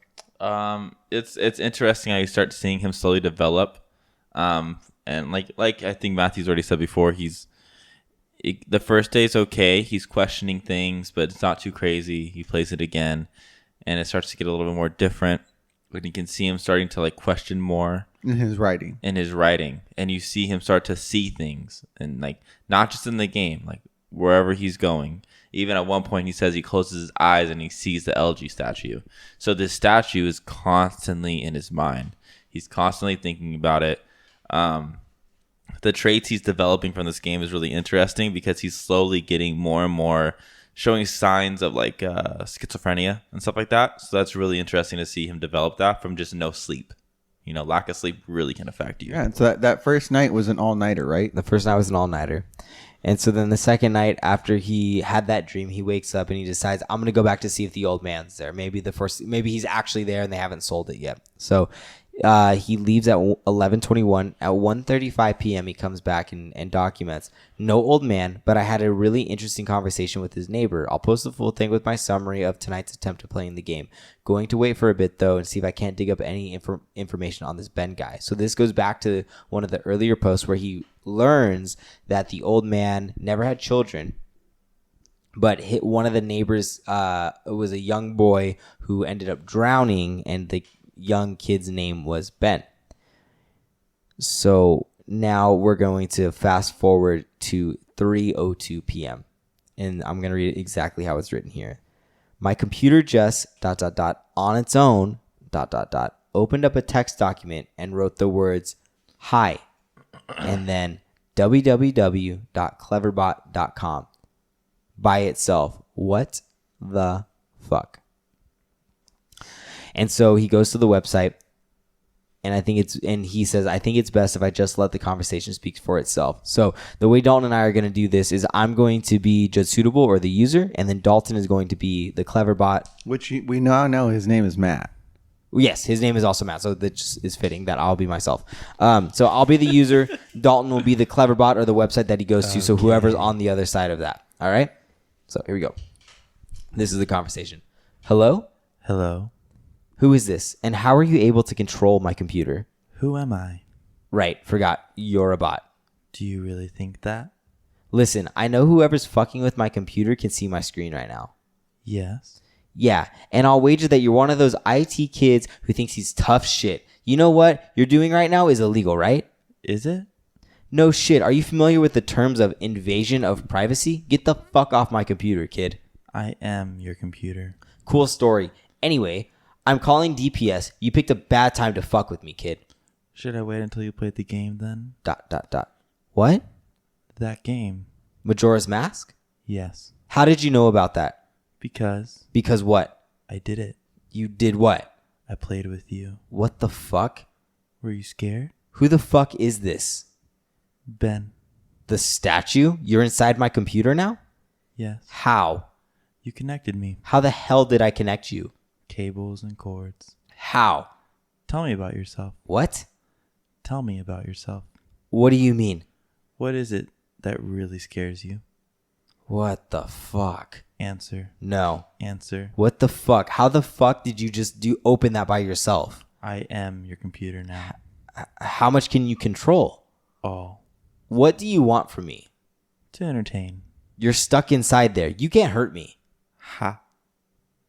It's interesting how you start seeing him slowly develop. And like I think Matthew's already said before, the first day is okay. He's questioning things, but it's not too crazy. He plays it again, and it starts to get a little bit more different. But you can see him starting to question more in his writing. And you see him start to see things, and not just in the game, wherever he's going. Even at one point, he says he closes his eyes and he sees the LG statue. So this statue is constantly in his mind. He's constantly thinking about it. The traits he's developing from this game is really interesting because he's slowly getting more and more showing signs of schizophrenia and stuff like that. So that's really interesting to see him develop that from just no sleep. Lack of sleep really can affect you. Yeah, and so that first night was an all-nighter, right? The first night was an all-nighter. And so then the second night after he had that dream, he wakes up and he decides, I'm going to go back to see if the old man's there. Maybe he's actually there and they haven't sold it yet. So he leaves at 11:21. At 1:35 p.m. he comes back and documents. No old man, but I had a really interesting conversation with his neighbor. I'll post the full thing with my summary of tonight's attempt at playing the game. Going to wait for a bit though and see if I can't dig up any information on this Ben guy. So this goes back to one of the earlier posts where he learns that the old man never had children, but one of the neighbors was a young boy who ended up drowning, and the young kid's name was Ben. So now we're going to fast forward to 3:02 p.m. and I'm going to read it exactly how it's written here. My computer just ... on its own ... opened up a text document and wrote the words hi and then www.cleverbot.com by itself. What the fuck? And so he goes to the website, and he says, I think it's best if I just let the conversation speak for itself. So the way Dalton and I are going to do this is I'm going to be Judge Suitable or the user, and then Dalton is going to be the clever bot. Which we now know his name is Matt. Yes, his name is also Matt, so that just is fitting that I'll be myself. So I'll be the user. Dalton will be the clever bot or the website that he goes to, so whoever's on the other side of that. All right? So here we go. This is the conversation. Hello? Hello. Who is this? And how are you able to control my computer? Who am I? Right, forgot. You're a bot. Do you really think that? Listen, I know whoever's fucking with my computer can see my screen right now. Yes. Yeah, and I'll wager that you're one of those IT kids who thinks he's tough shit. You know what you're doing right now is illegal, right? Is it? No shit. Are you familiar with the terms of invasion of privacy? Get the fuck off my computer, kid. I am your computer. Cool story. Anyway, I'm calling DPS. You picked a bad time to fuck with me, kid. Should I wait until you played the game then? ... What? That game. Majora's Mask? Yes. How did you know about that? Because Because what? I did it. You did what? I played with you. What the fuck? Were you scared? Who the fuck is this? Ben. The statue? You're inside my computer now? Yes. How? You connected me. How the hell did I connect you? Cables and cords. How? Tell me about yourself. What? Tell me about yourself. What do you mean? What is it that really scares you? What the fuck? Answer. No. Answer. What the fuck? How the fuck did you just open that by yourself? I am your computer now. How much can you control? All. What do you want from me? To entertain. You're stuck inside there. You can't hurt me. Ha.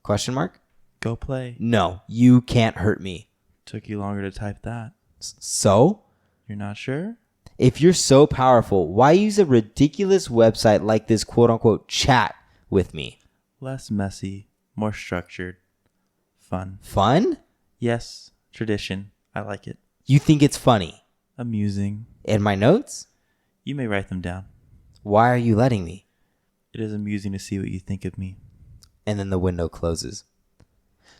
Question mark? Go play. No, you can't hurt me. Took you longer to type that. So? You're not sure? If you're so powerful, why use a ridiculous website like this quote unquote chat with me? Less messy, more structured. Fun. Fun? Yes, tradition. I like it. You think it's funny? Amusing. And my notes? You may write them down. Why are you letting me? It is amusing to see what you think of me. And then the window closes.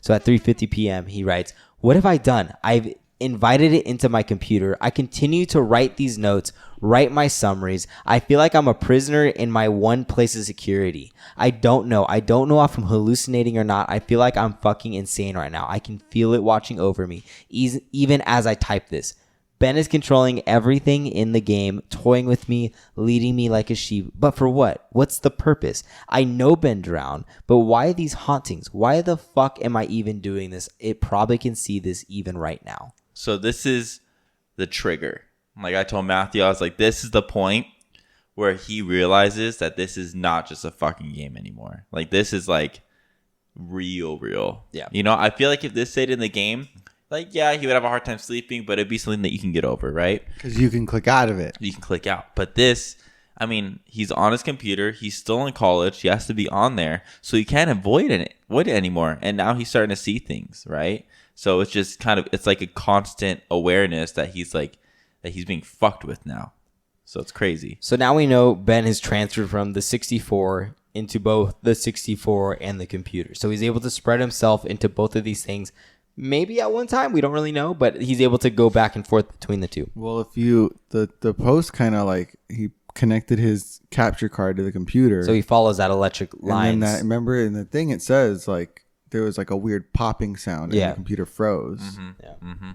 So at 3:50 p.m., he writes, "What have I done? I've invited it into my computer. I continue to write these notes, write my summaries. I feel like I'm a prisoner in my one place of security. I don't know if I'm hallucinating or not. I feel like I'm fucking insane right now. I can feel it watching over me, even as I type this. Ben is controlling everything in the game, toying with me, leading me like a sheep. But for what? What's the purpose? I know Ben drowned, but why these hauntings? Why the fuck am I even doing this? It probably can see this even right now." So this is the trigger. Like I told Matthew, I was like, this is the point where he realizes that this is not just a fucking game anymore. Like this is like real. Yeah. You know, I feel like if this stayed in the game, like, yeah, he would have a hard time sleeping, but it'd be something that you can get over, right? Because you can click out of it. You can click out. But this, I mean, he's on his computer. He's still in college. He has to be on there. So he can't avoid it anymore. And now he's starting to see things, right? So it's just kind of, it's like a constant awareness that he's being fucked with now. So it's crazy. So now we know Ben has transferred from the 64 into both the 64 and the computer. So he's able to spread himself into both of these things. Maybe at one time, we don't really know, but he's able to go back and forth between the two. Well, if you, the post kind of like, he connected his capture card to the computer. So he follows that electric lines. And then remember in the thing it says like, there was like a weird popping sound and the computer froze. Mm-hmm. Yeah. Mm-hmm.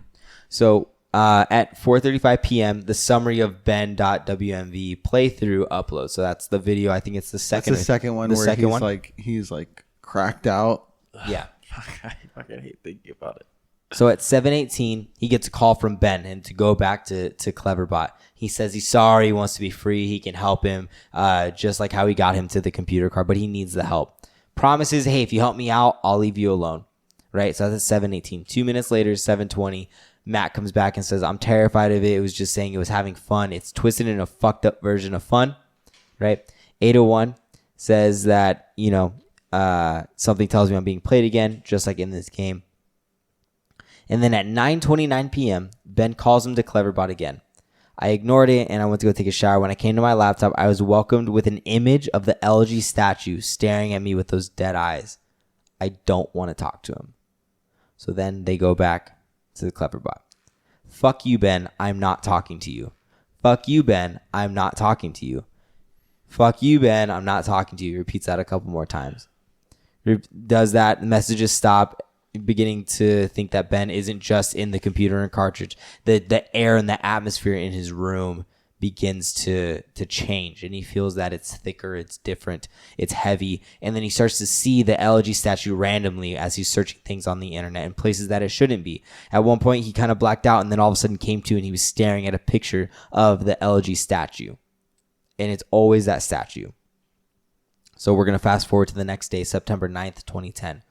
So at 4:35 p.m., the summary of Ben.wmv playthrough uploads. So that's the video. I think it's the second. That's the second one where he's like cracked out. Yeah. I fucking hate thinking about it. So at 7:18, he gets a call from Ben and to go back to Cleverbot. He says he's sorry, he wants to be free, he can help him, just like how he got him to the computer card, but he needs the help. Promises, hey, if you help me out, I'll leave you alone. Right? So that's at 7:18. 2 minutes later, 7:20, Matt comes back and says, I'm terrified of it. It was just saying it was having fun. It's twisted in a fucked up version of fun. Right? 8:01 says that, something tells me I'm being played again, just like in this game. And then at 9:29 p.m., Ben calls him to Cleverbot again. I ignored it and I went to go take a shower. When I came to my laptop, I was welcomed with an image of the LG statue staring at me with those dead eyes. I don't want to talk to him. So then they go back to the Cleverbot. Fuck you, Ben. I'm not talking to you. Fuck you, Ben. I'm not talking to you. Fuck you, Ben. I'm not talking to you. He repeats that a couple more times. Does that. The messages stop. Beginning to think that Ben isn't just in the computer and cartridge. The air and the atmosphere in his room begins to change, and he feels that it's thicker, it's different, it's heavy, and then he starts to see the LG statue randomly as he's searching things on the internet in places that it shouldn't be. At one point, he kind of blacked out, and then all of a sudden came to, and he was staring at a picture of the LG statue, and it's always that statue. So we're going to fast forward to the next day, September 9th, 2010.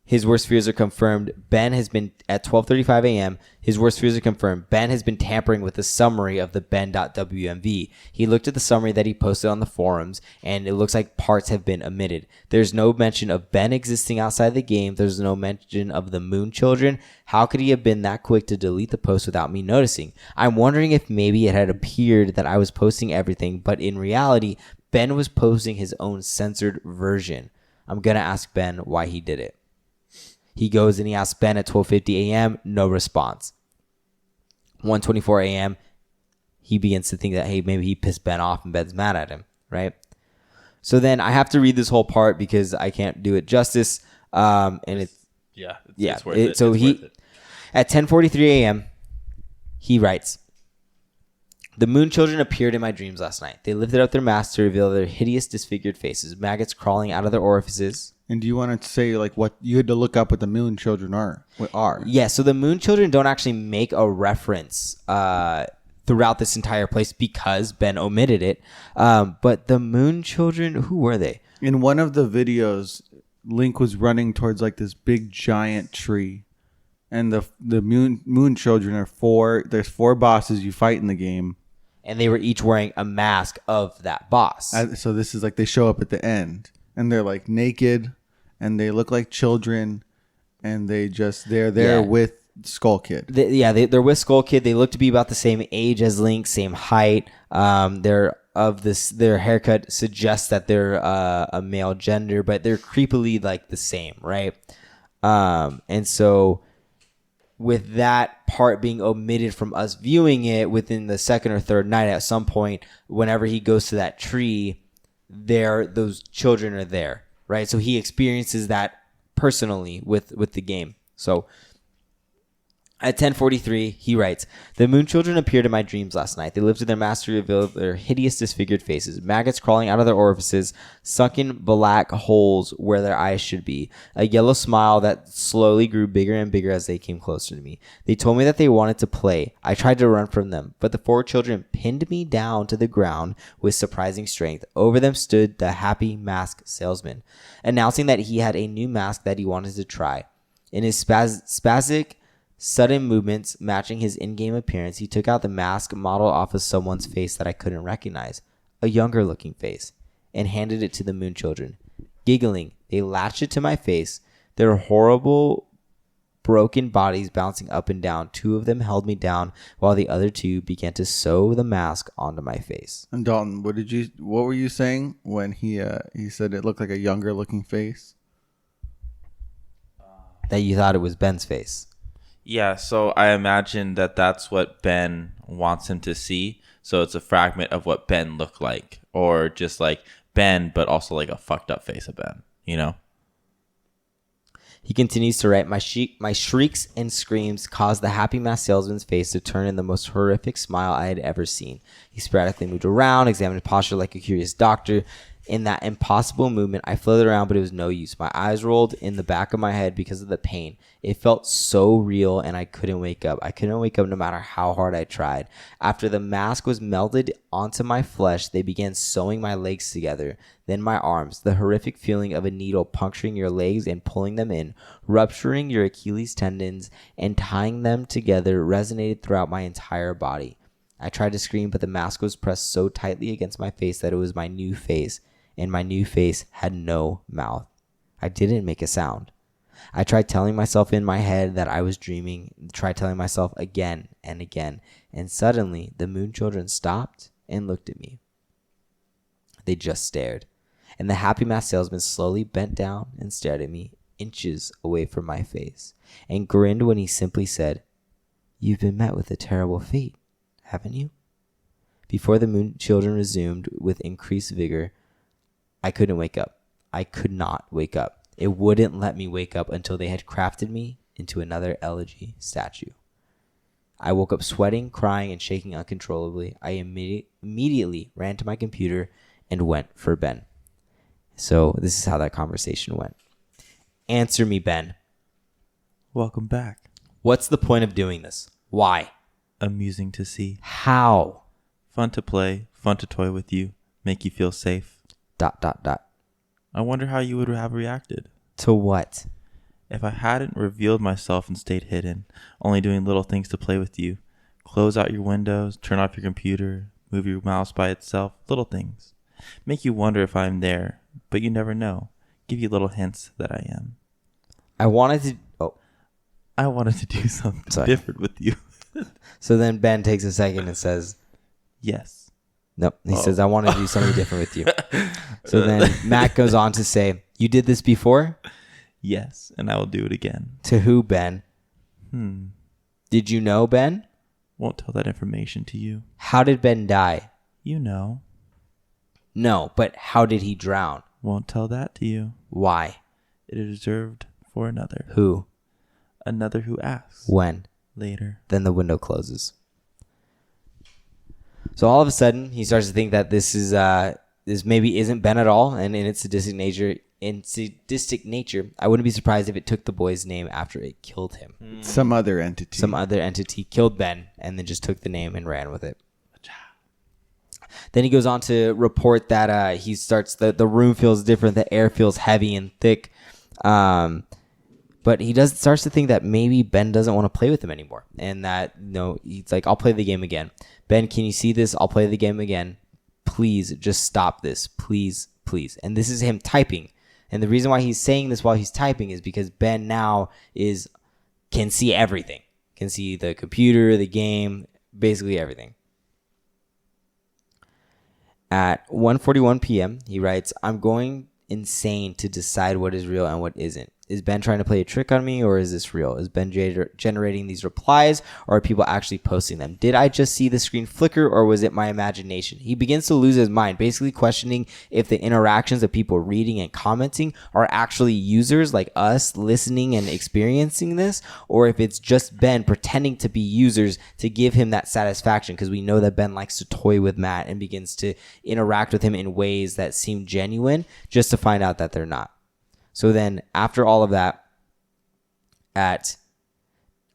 His worst fears are confirmed. Ben has been at 12:35 a.m. His worst fears are confirmed. Ben has been tampering with the summary of the ben.wmv. He looked at the summary that he posted on the forums, and it looks like parts have been omitted. There's no mention of Ben existing outside the game. There's no mention of the Moon Children. How could he have been that quick to delete the post without me noticing? I'm wondering if maybe it had appeared that I was posting everything, but in reality, Ben was posting his own censored version. I'm going to ask Ben why he did it. He goes and he asks Ben at 12:50 a.m. No response. 1:24 a.m. He begins to think that, hey, maybe he pissed Ben off and Ben's mad at him, right? So then I have to read this whole part because I can't do it justice. And it's it's worth it. So it's he worth it. at 10:43 a.m. he writes, "The Moon Children appeared in my dreams last night. They lifted up their masks to reveal their hideous, disfigured faces, maggots crawling out of their orifices." And do you want to say like what you had to look up what the Moon Children are? What are? Yeah, so the Moon Children don't actually make a reference throughout this entire place because Ben omitted it. But the Moon Children, who were they? In one of the videos, Link was running towards like this big giant tree, and the Moon Children are four. There's four bosses you fight in the game, And they were each wearing a mask of that boss. so this is like they show up at the end, and they're like naked, and they look like children, and they're there with Skull Kid. They're with Skull Kid. They look to be about the same age as Link, same height. Their haircut suggests that they're a male gender, but they're creepily like the same, right? And so with that part being omitted from us viewing it within the second or third night, at some point, whenever he goes to that tree, those children are there, right? So he experiences that personally with the game. So at 10:43, he writes, "The Moon Children appeared in my dreams last night. They lifted their masks to reveal their hideous, disfigured faces, maggots crawling out of their orifices, sunken black holes where their eyes should be, a yellow smile that slowly grew bigger and bigger as they came closer to me. They told me that they wanted to play. I tried to run from them, but the four children pinned me down to the ground with surprising strength. Over them stood the happy mask salesman, announcing that he had a new mask that he wanted to try. In his spastic, sudden movements matching his in-game appearance, he took out the mask modeled off of someone's face that I couldn't recognize, a younger looking face, and handed it to the Moon Children. Giggling, they latched it to my face, their horrible, broken bodies bouncing up and down. Two of them held me down while the other two began to sew the mask onto my face." And Dalton, what were you saying when he said it looked like a younger looking face? That you thought it was Ben's face. Yeah, so I imagine that that's what Ben wants him to see. So it's a fragment of what Ben looked like, or just like Ben, but also like a fucked up face of Ben, you know? He continues to write, my shrieks and screams caused the happy mask salesman's face to turn in the most horrific smile I had ever seen. He sporadically moved around, examined posture like a curious doctor. In that impossible movement, I floated around, but it was no use. My eyes rolled in the back of my head because of the pain. It felt so real, and I couldn't wake up. I couldn't wake up no matter how hard I tried. After the mask was melted onto my flesh, they began sewing my legs together, then my arms. The horrific feeling of a needle puncturing your legs and pulling them in, rupturing your Achilles tendons, and tying them together resonated throughout my entire body. I tried to scream, but the mask was pressed so tightly against my face that it was my new face. And my new face had no mouth. I didn't make a sound. I tried telling myself in my head that I was dreaming, tried telling myself again and again, and suddenly the Moon Children stopped and looked at me. They just stared, and the happy mask salesman slowly bent down and stared at me inches away from my face, and grinned when he simply said, "You've been met with a terrible fate, haven't you?" Before the Moon Children resumed with increased vigor, I couldn't wake up. I could not wake up. It wouldn't let me wake up until they had crafted me into another elegy statue. I woke up sweating, crying, and shaking uncontrollably. I immediately ran to my computer and went for Ben. So this is how that conversation went. Answer me, Ben. Welcome back. What's the point of doing this? Why? Amusing to see. How? Fun to play. Fun to toy with you. Make you feel safe. ... I I wonder how you would have reacted. To what? If I hadn't revealed myself and stayed hidden, only doing little things to play with you, close out your windows, turn off your computer, move your mouse by itself, little things. Make you wonder if I'm there, but you never know. Give you little hints that I am. I wanted to do something different with you. So then Ben takes a second and says, yes. Nope. He says, I want to do something different with you. So then Matt goes on to say, you did this before? Yes, and I will do it again. To who, Ben? Did you know, Ben? Won't tell that information to you. How did Ben die? You know. No, but how did he drown? Won't tell that to you. Why? It is reserved for another. Who? Another who asks. When? Later. Then the window closes. So all of a sudden, he starts to think that this maybe isn't Ben at all, and in its sadistic nature, I wouldn't be surprised if it took the boy's name after it killed him. Some other entity. Some other entity killed Ben and then just took the name and ran with it. Then he goes on to report that he starts the room feels different, the air feels heavy and thick, but he starts to think that maybe Ben doesn't want to play with him anymore, and that he's like, I'll play the game again. Ben, can you see this? I'll play the game again. Please, just stop this, please, please. And this is him typing, and the reason why he's saying this while he's typing is because Ben now can see everything, can see the computer, the game, basically everything. At 1:41 p.m., he writes, I'm going insane to decide what is real and what isn't. Is Ben trying to play a trick on me, or is this real? Is Ben generating these replies, or are people actually posting them? Did I just see the screen flicker, or was it my imagination? He begins to lose his mind, basically questioning if the interactions of people reading and commenting are actually users like us listening and experiencing this, or if it's just Ben pretending to be users to give him that satisfaction, because we know that Ben likes to toy with Matt and begins to interact with him in ways that seem genuine, just to find out that they're not. So then after all of that,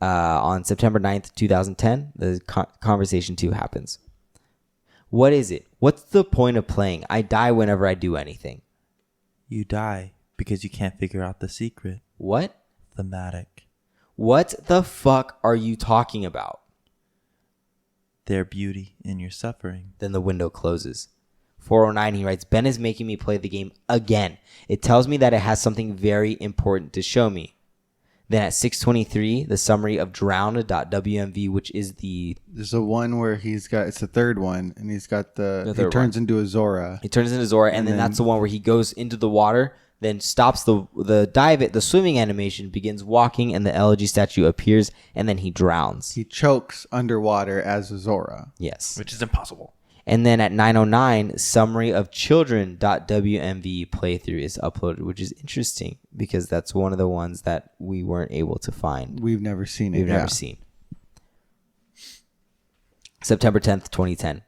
on September 9th, 2010, the conversation 2 happens. What is it? What's the point of playing? I die whenever I do anything. You die because you can't figure out the secret. What? Thematic. What the fuck are you talking about? Their beauty in your suffering. Then the window closes. 4:09, he writes, Ben is making me play the game again. It tells me that it has something very important to show me. Then at 6:23, the summary of drown.wmv, which is there's a one where it's the third one, and he's got he turns into a Zora. He turns into Zora, and then that's the one where he goes into the water, then stops the swimming animation, begins walking, and the elegy statue appears, and then he drowns. He chokes underwater as a Zora. Yes. Which is impossible. And then at 9:09, summary of children.wmv playthrough is uploaded, which is interesting because that's one of the ones that we weren't able to find. We've never seen it. We've never seen. September 10th, 2010,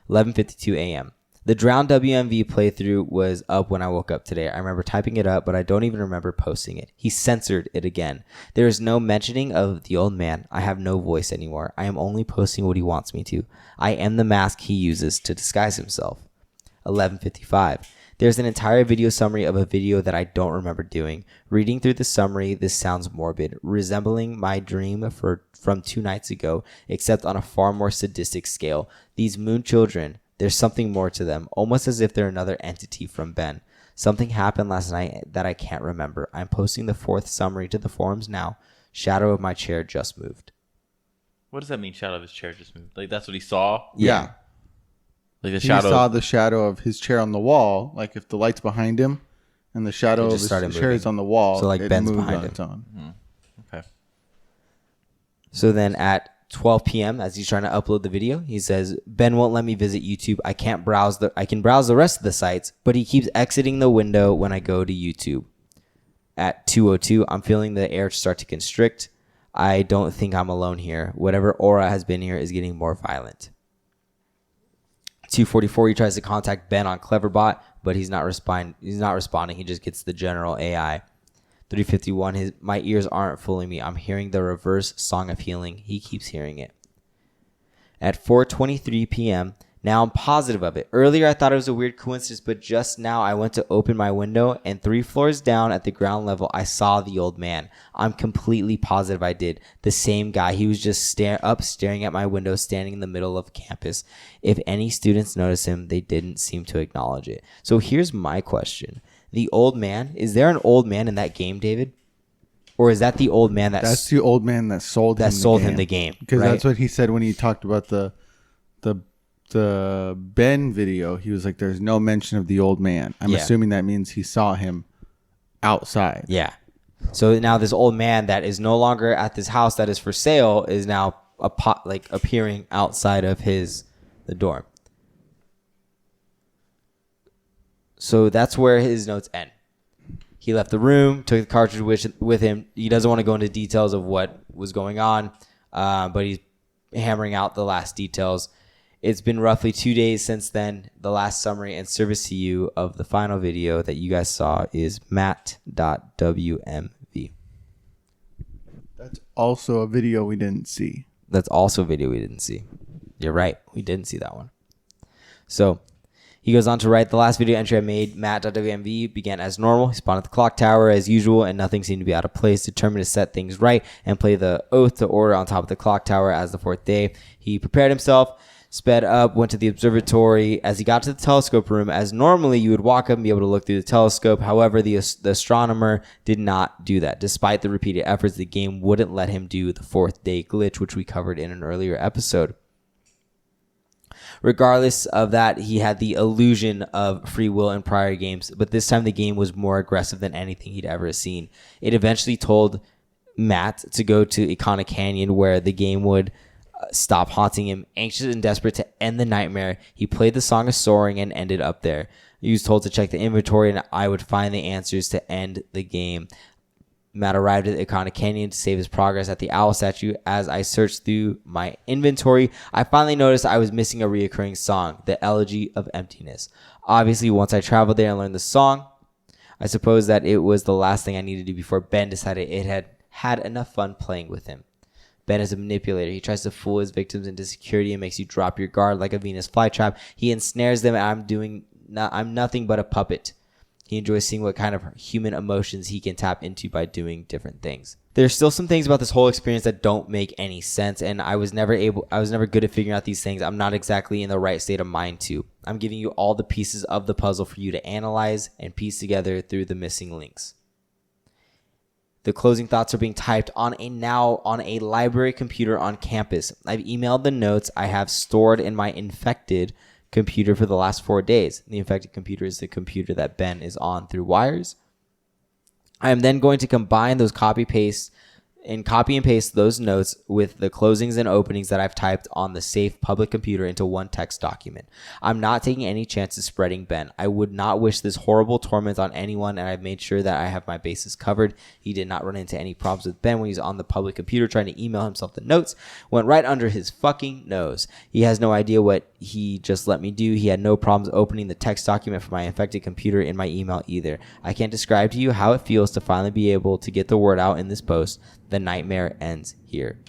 11:52 a.m. The Drown WMV playthrough was up when I woke up today. I remember typing it up, but I don't even remember posting it. He censored it again. There is no mentioning of the old man. I have no voice anymore. I am only posting what he wants me to. I am the mask he uses to disguise himself. 11:55. There's an entire video summary of a video that I don't remember doing. Reading through the summary, this sounds morbid, resembling my dream from 2 nights ago, except on a far more sadistic scale. These moon children, there's something more to them, almost as if they're another entity from Ben. Something happened last night that I can't remember. I'm posting the 4th summary to the forums now. Shadow of my chair just moved. What does that mean, shadow of his chair just moved? Like, that's what he saw? Yeah. Like He saw the shadow of his chair on the wall, like if the light's behind him and the shadow of his chair is on the wall, so like it Ben's moved behind on him. its own. Okay. So then at 12 p.m. as he's trying to upload the video, he says, Ben won't let me visit YouTube. I can browse the rest of the sites, but he keeps exiting the window when I go to YouTube. At 2:02, I'm feeling the air start to constrict. I don't think I'm alone here. Whatever aura has been here is getting more violent. 2:44, he tries to contact Ben on Cleverbot, but he's not responding. He just gets the general AI. 3:51, my ears aren't fooling me. I'm hearing the reverse song of healing. He keeps hearing it. At 4:23 p.m., Now I'm positive of it. Earlier, I thought it was a weird coincidence, but just now I went to open my window and 3 floors down at the ground level, I saw the old man. I'm completely positive I did. The same guy. He was just staring at my window, standing in the middle of campus. If any students noticed him, they didn't seem to acknowledge it. So here's my question. The old man, is there an old man in that game, David? Or is that the old man that's the old man that sold him the game? Because right? that's what he said when he talked about the Ben video. He was like, there's no mention of the old man. I'm assuming that means he saw him outside. Yeah. So now this old man that is no longer at this house that is for sale is now appearing outside of the dorm. So that's where his notes end. He left the room, took the cartridge with him. He doesn't want to go into details of what was going on, but he's hammering out the last details. It's been roughly 2 days since then. The last summary and service to you of the final video that you guys saw is matt.wmv. That's also a video we didn't see. That's also a video we didn't see. You're right. We didn't see that one. So he goes on to write, the last video entry I made, matt.wmv, began as normal. He spawned at the clock tower as usual, and nothing seemed to be out of place. Determined to set things right and play the oath to order on top of the clock tower as the 4th day. He prepared himself, sped up, went to the observatory. As he got to the telescope room, as normally you would walk up and be able to look through the telescope. However, the astronomer did not do that. Despite the repeated efforts, the game wouldn't let him do the 4th day glitch, which we covered in an earlier episode. Regardless of that, he had the illusion of free will in prior games, but this time the game was more aggressive than anything he'd ever seen. It eventually told Matt to go to Iconic Canyon, where the game would stop haunting him. Anxious and desperate to end the nightmare, he played the Song of Soaring and ended up there. He was told to check the inventory and I would find the answers to end the game. Matt arrived at the Iconic Canyon to save his progress at the owl statue. As I searched through my inventory, I finally noticed I was missing a reoccurring song, the Elegy of Emptiness. Obviously, once I traveled there and learned the song, I suppose that it was the last thing I needed to do before Ben decided it had enough fun playing with him. Ben is a manipulator. He tries to fool his victims into security and makes you drop your guard like a Venus flytrap. He ensnares them, and I'm nothing but a puppet. He enjoys seeing what kind of human emotions he can tap into by doing different things. There's still some things about this whole experience that don't make any sense, and I was never good at figuring out these things. I'm not exactly in the right state of mind to. I'm giving you all the pieces of the puzzle for you to analyze and piece together through the missing links. The closing thoughts are being typed on a library computer on campus. I've emailed the notes I have stored in my infected computer for the last 4 days. The infected computer is the computer that Ben is on through wires. I am then going to combine those copy and paste those notes with the closings and openings that I've typed on the safe public computer into one text document. I'm not taking any chances spreading Ben. I would not wish this horrible torment on anyone, and I've made sure that I have my bases covered. He did not run into any problems with Ben when he was on the public computer trying to email himself the notes. Went right under his fucking nose. He has no idea what he just let me do. He had no problems opening the text document from my infected computer in my email either. I can't describe to you how it feels to finally be able to get the word out in this post. The nightmare ends here.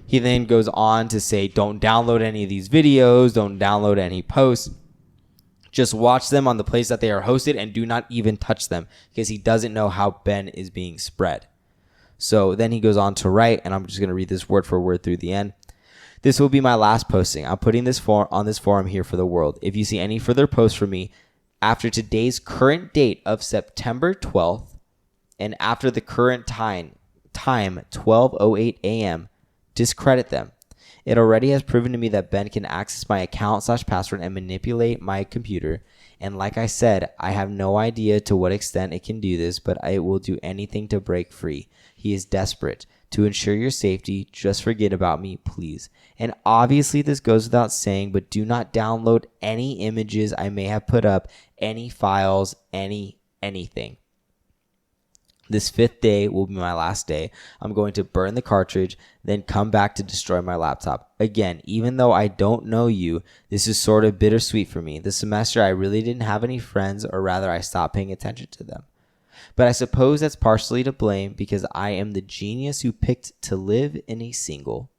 He then goes on to say, don't download any of these videos. Don't download any posts. Just watch them on the place that they are hosted and do not even touch them, because he doesn't know how Ben is being spread. So then he goes on to write, and I'm just going to read this word for word through the end. This will be my last posting. I'm putting this on this forum here for the world. If you see any further posts from me after today's current date of September 12th and after the current time 12:08 a.m., discredit them. It already has proven to me that Ben can access my account/password and manipulate my computer. And like I said, I have no idea to what extent it can do this, but it will do anything to break free. He is desperate. To ensure your safety, just forget about me, please. And obviously this goes without saying, but do not download any images I may have put up, any files, anything. This 5th day will be my last day. I'm going to burn the cartridge, then come back to destroy my laptop. Again, even though I don't know you, this is sort of bittersweet for me. This semester, I really didn't have any friends, or rather, I stopped paying attention to them. But I suppose that's partially to blame because I am the genius who picked to live in a single.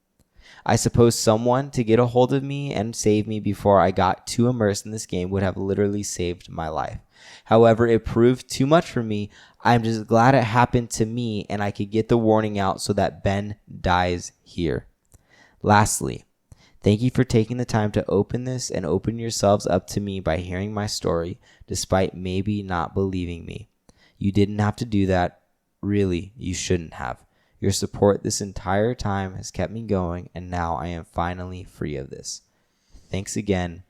I suppose someone to get a hold of me and save me before I got too immersed in this game would have literally saved my life. However, it proved too much for me. I'm just glad it happened to me and I could get the warning out so that Ben dies here. Lastly, thank you for taking the time to open this and open yourselves up to me by hearing my story, despite maybe not believing me. You didn't have to do that. Really, you shouldn't have. Your support this entire time has kept me going, and now I am finally free of this. Thanks again,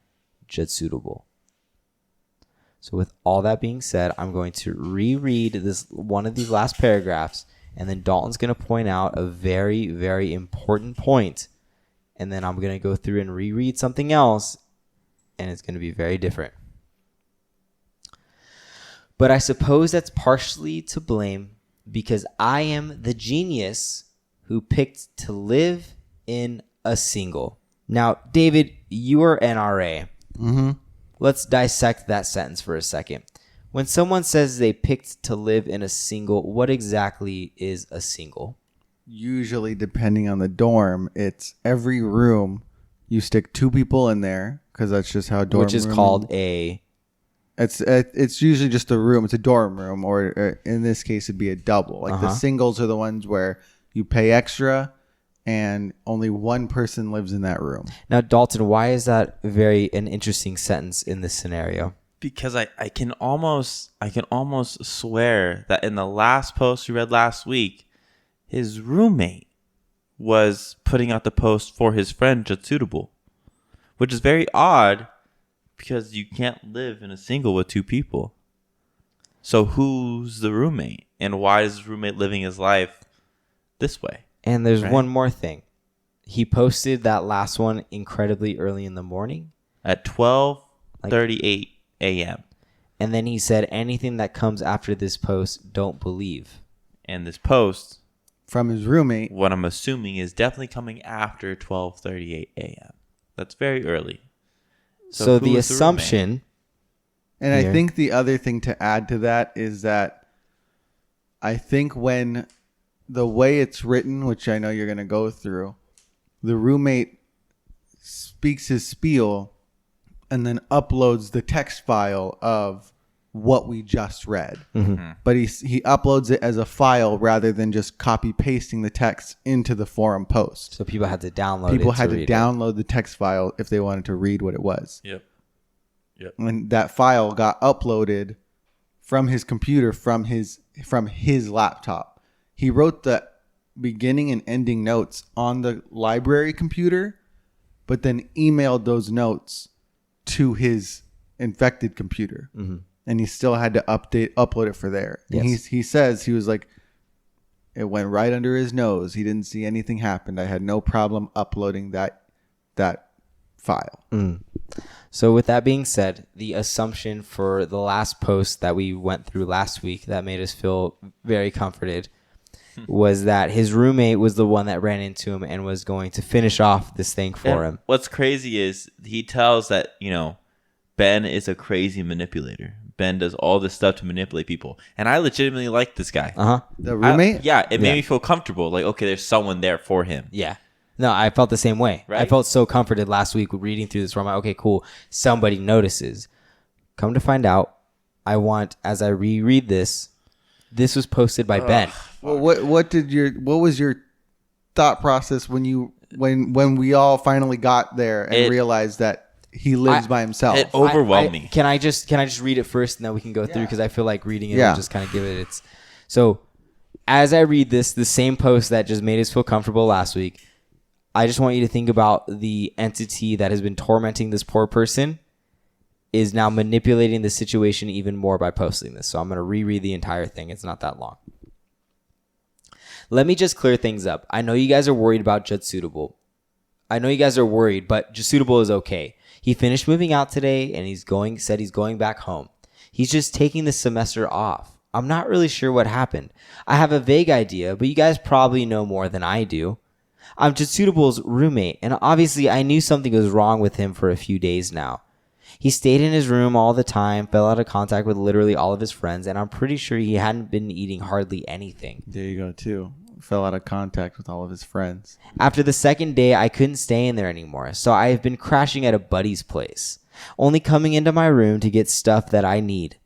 Jutsuitable. So with all that being said, I'm going to reread this one of these last paragraphs, and then Dalton's going to point out a very, very important point, and then I'm going to go through and reread something else, and it's going to be very different. But I suppose that's partially to blame because I am the genius who picked to live in a single. Now, David, you are NRA. Mm-hmm. Let's dissect that sentence for a second. When someone says they picked to live in a single, what exactly is a single? Usually, depending on the dorm, it's every room you stick 2 people in there because that's just how dorm. Which is called a. It's usually just a room. It's a dorm room, or in this case, it'd be a double. Like the singles are the ones where you pay extra, and only one person lives in that room. Now, Dalton, why is that an interesting sentence in this scenario? Because I can almost swear that in the last post we read last week, his roommate was putting out the post for his friend Jutsuitable, which is very odd because you can't live in a single with 2 people. So who's the roommate, and why is his roommate living his life this way? And there's one more thing. He posted that last one incredibly early in the morning. At 12:38 a.m. And then he said, anything that comes after this post, don't believe. And this post, from his roommate, what I'm assuming is definitely coming after 12:38 a.m. That's very early. So the assumption... And I think the other thing to add to that is that I think when the way it's written, which I know you're going to go through, the roommate speaks his spiel and then uploads the text file of what we just read. Mm-hmm. But he uploads it as a file rather than just copy pasting the text into the forum post. So people had to download it. People had to download the text file if they wanted to read what it was. Yep. And that file got uploaded from his computer, from his laptop. He wrote the beginning and ending notes on the library computer, but then emailed those notes to his infected computer. Mm-hmm. And he still had to upload it for there. Yes. And he says, he was like, it went right under his nose. He didn't see anything happen. I had no problem uploading that file. Mm. So with that being said, the assumption for the last post that we went through last week that made us feel very comforted was that his roommate was the one that ran into him and was going to finish off this thing for him. What's crazy is he tells that, Ben is a crazy manipulator. Ben does all this stuff to manipulate people. And I legitimately like this guy. Uh-huh. The roommate? It made me feel comfortable. Like, okay, there's someone there for him. Yeah. No, I felt the same way. Right? I felt so comforted last week reading through this where I'm like, okay, cool. Somebody notices. Come to find out, as I reread this was posted by Ben. Well, what was your thought process when we all finally got there and realized that he lives by himself? It overwhelmed me. Can I just read it first and then we can go through, because I feel like reading it will just kind of give it its. So as I read this, the same post that just made us feel comfortable last week, I just want you to think about the entity that has been tormenting this poor person is now manipulating the situation even more by posting this. So I'm going to reread the entire thing. It's not that long. Let me just clear things up. I know you guys are worried about Jutsuitable. I know you guys are worried, but Jutsuitable is okay. He finished moving out today and said he's going back home. He's just taking the semester off. I'm not really sure what happened. I have a vague idea, but you guys probably know more than I do. I'm Jutsuitable's roommate, and obviously I knew something was wrong with him for a few days now. He stayed in his room all the time, fell out of contact with literally all of his friends, and I'm pretty sure he hadn't been eating hardly anything. There you go, too. fell out of contact with all of his friends. After the second day, I couldn't stay in there anymore, so I have been crashing at a buddy's place, only coming into my room to get stuff that I need.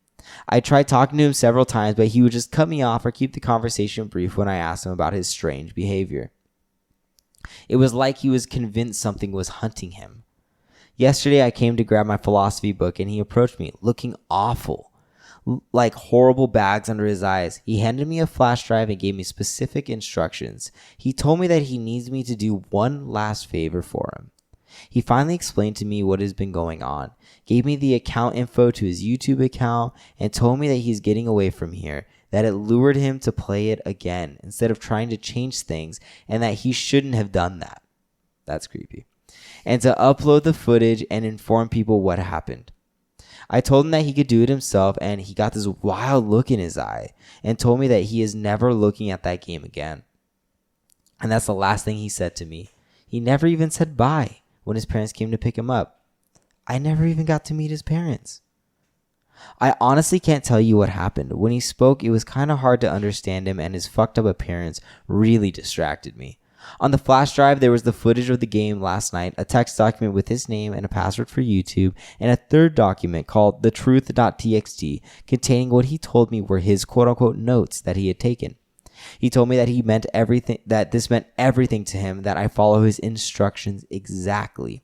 I tried talking to him several times, but he would just cut me off or keep the conversation brief when I asked him about his strange behavior. It was like he was convinced something was hunting him. Yesterday, I came to grab my philosophy book, and he approached me, looking awful, like horrible bags under his eyes. He handed me a flash drive and gave me specific instructions. He told me that he needs me to do one last favor for him. He finally explained to me what has been going on, gave me the account info to his YouTube account, and told me that he's getting away from here, that it lured him to play it again instead of trying to change things, and that he shouldn't have done that. That's creepy. And to upload the footage and inform people what happened. I told him that he could do it himself, and he got this wild look in his eye and told me that he is never looking at that game again. And that's the last thing he said to me. He never even said bye when his parents came to pick him up. I never even got to meet his parents. I honestly can't tell you what happened. When he spoke, it was kind of hard to understand him, and his fucked up appearance really distracted me. On the flash drive, there was the footage of the game last night, a text document with his name and a password for YouTube, and a third document called thetruth.txt containing what he told me were his quote-unquote notes that he had taken. He told me that this meant everything to him, that I follow his instructions exactly.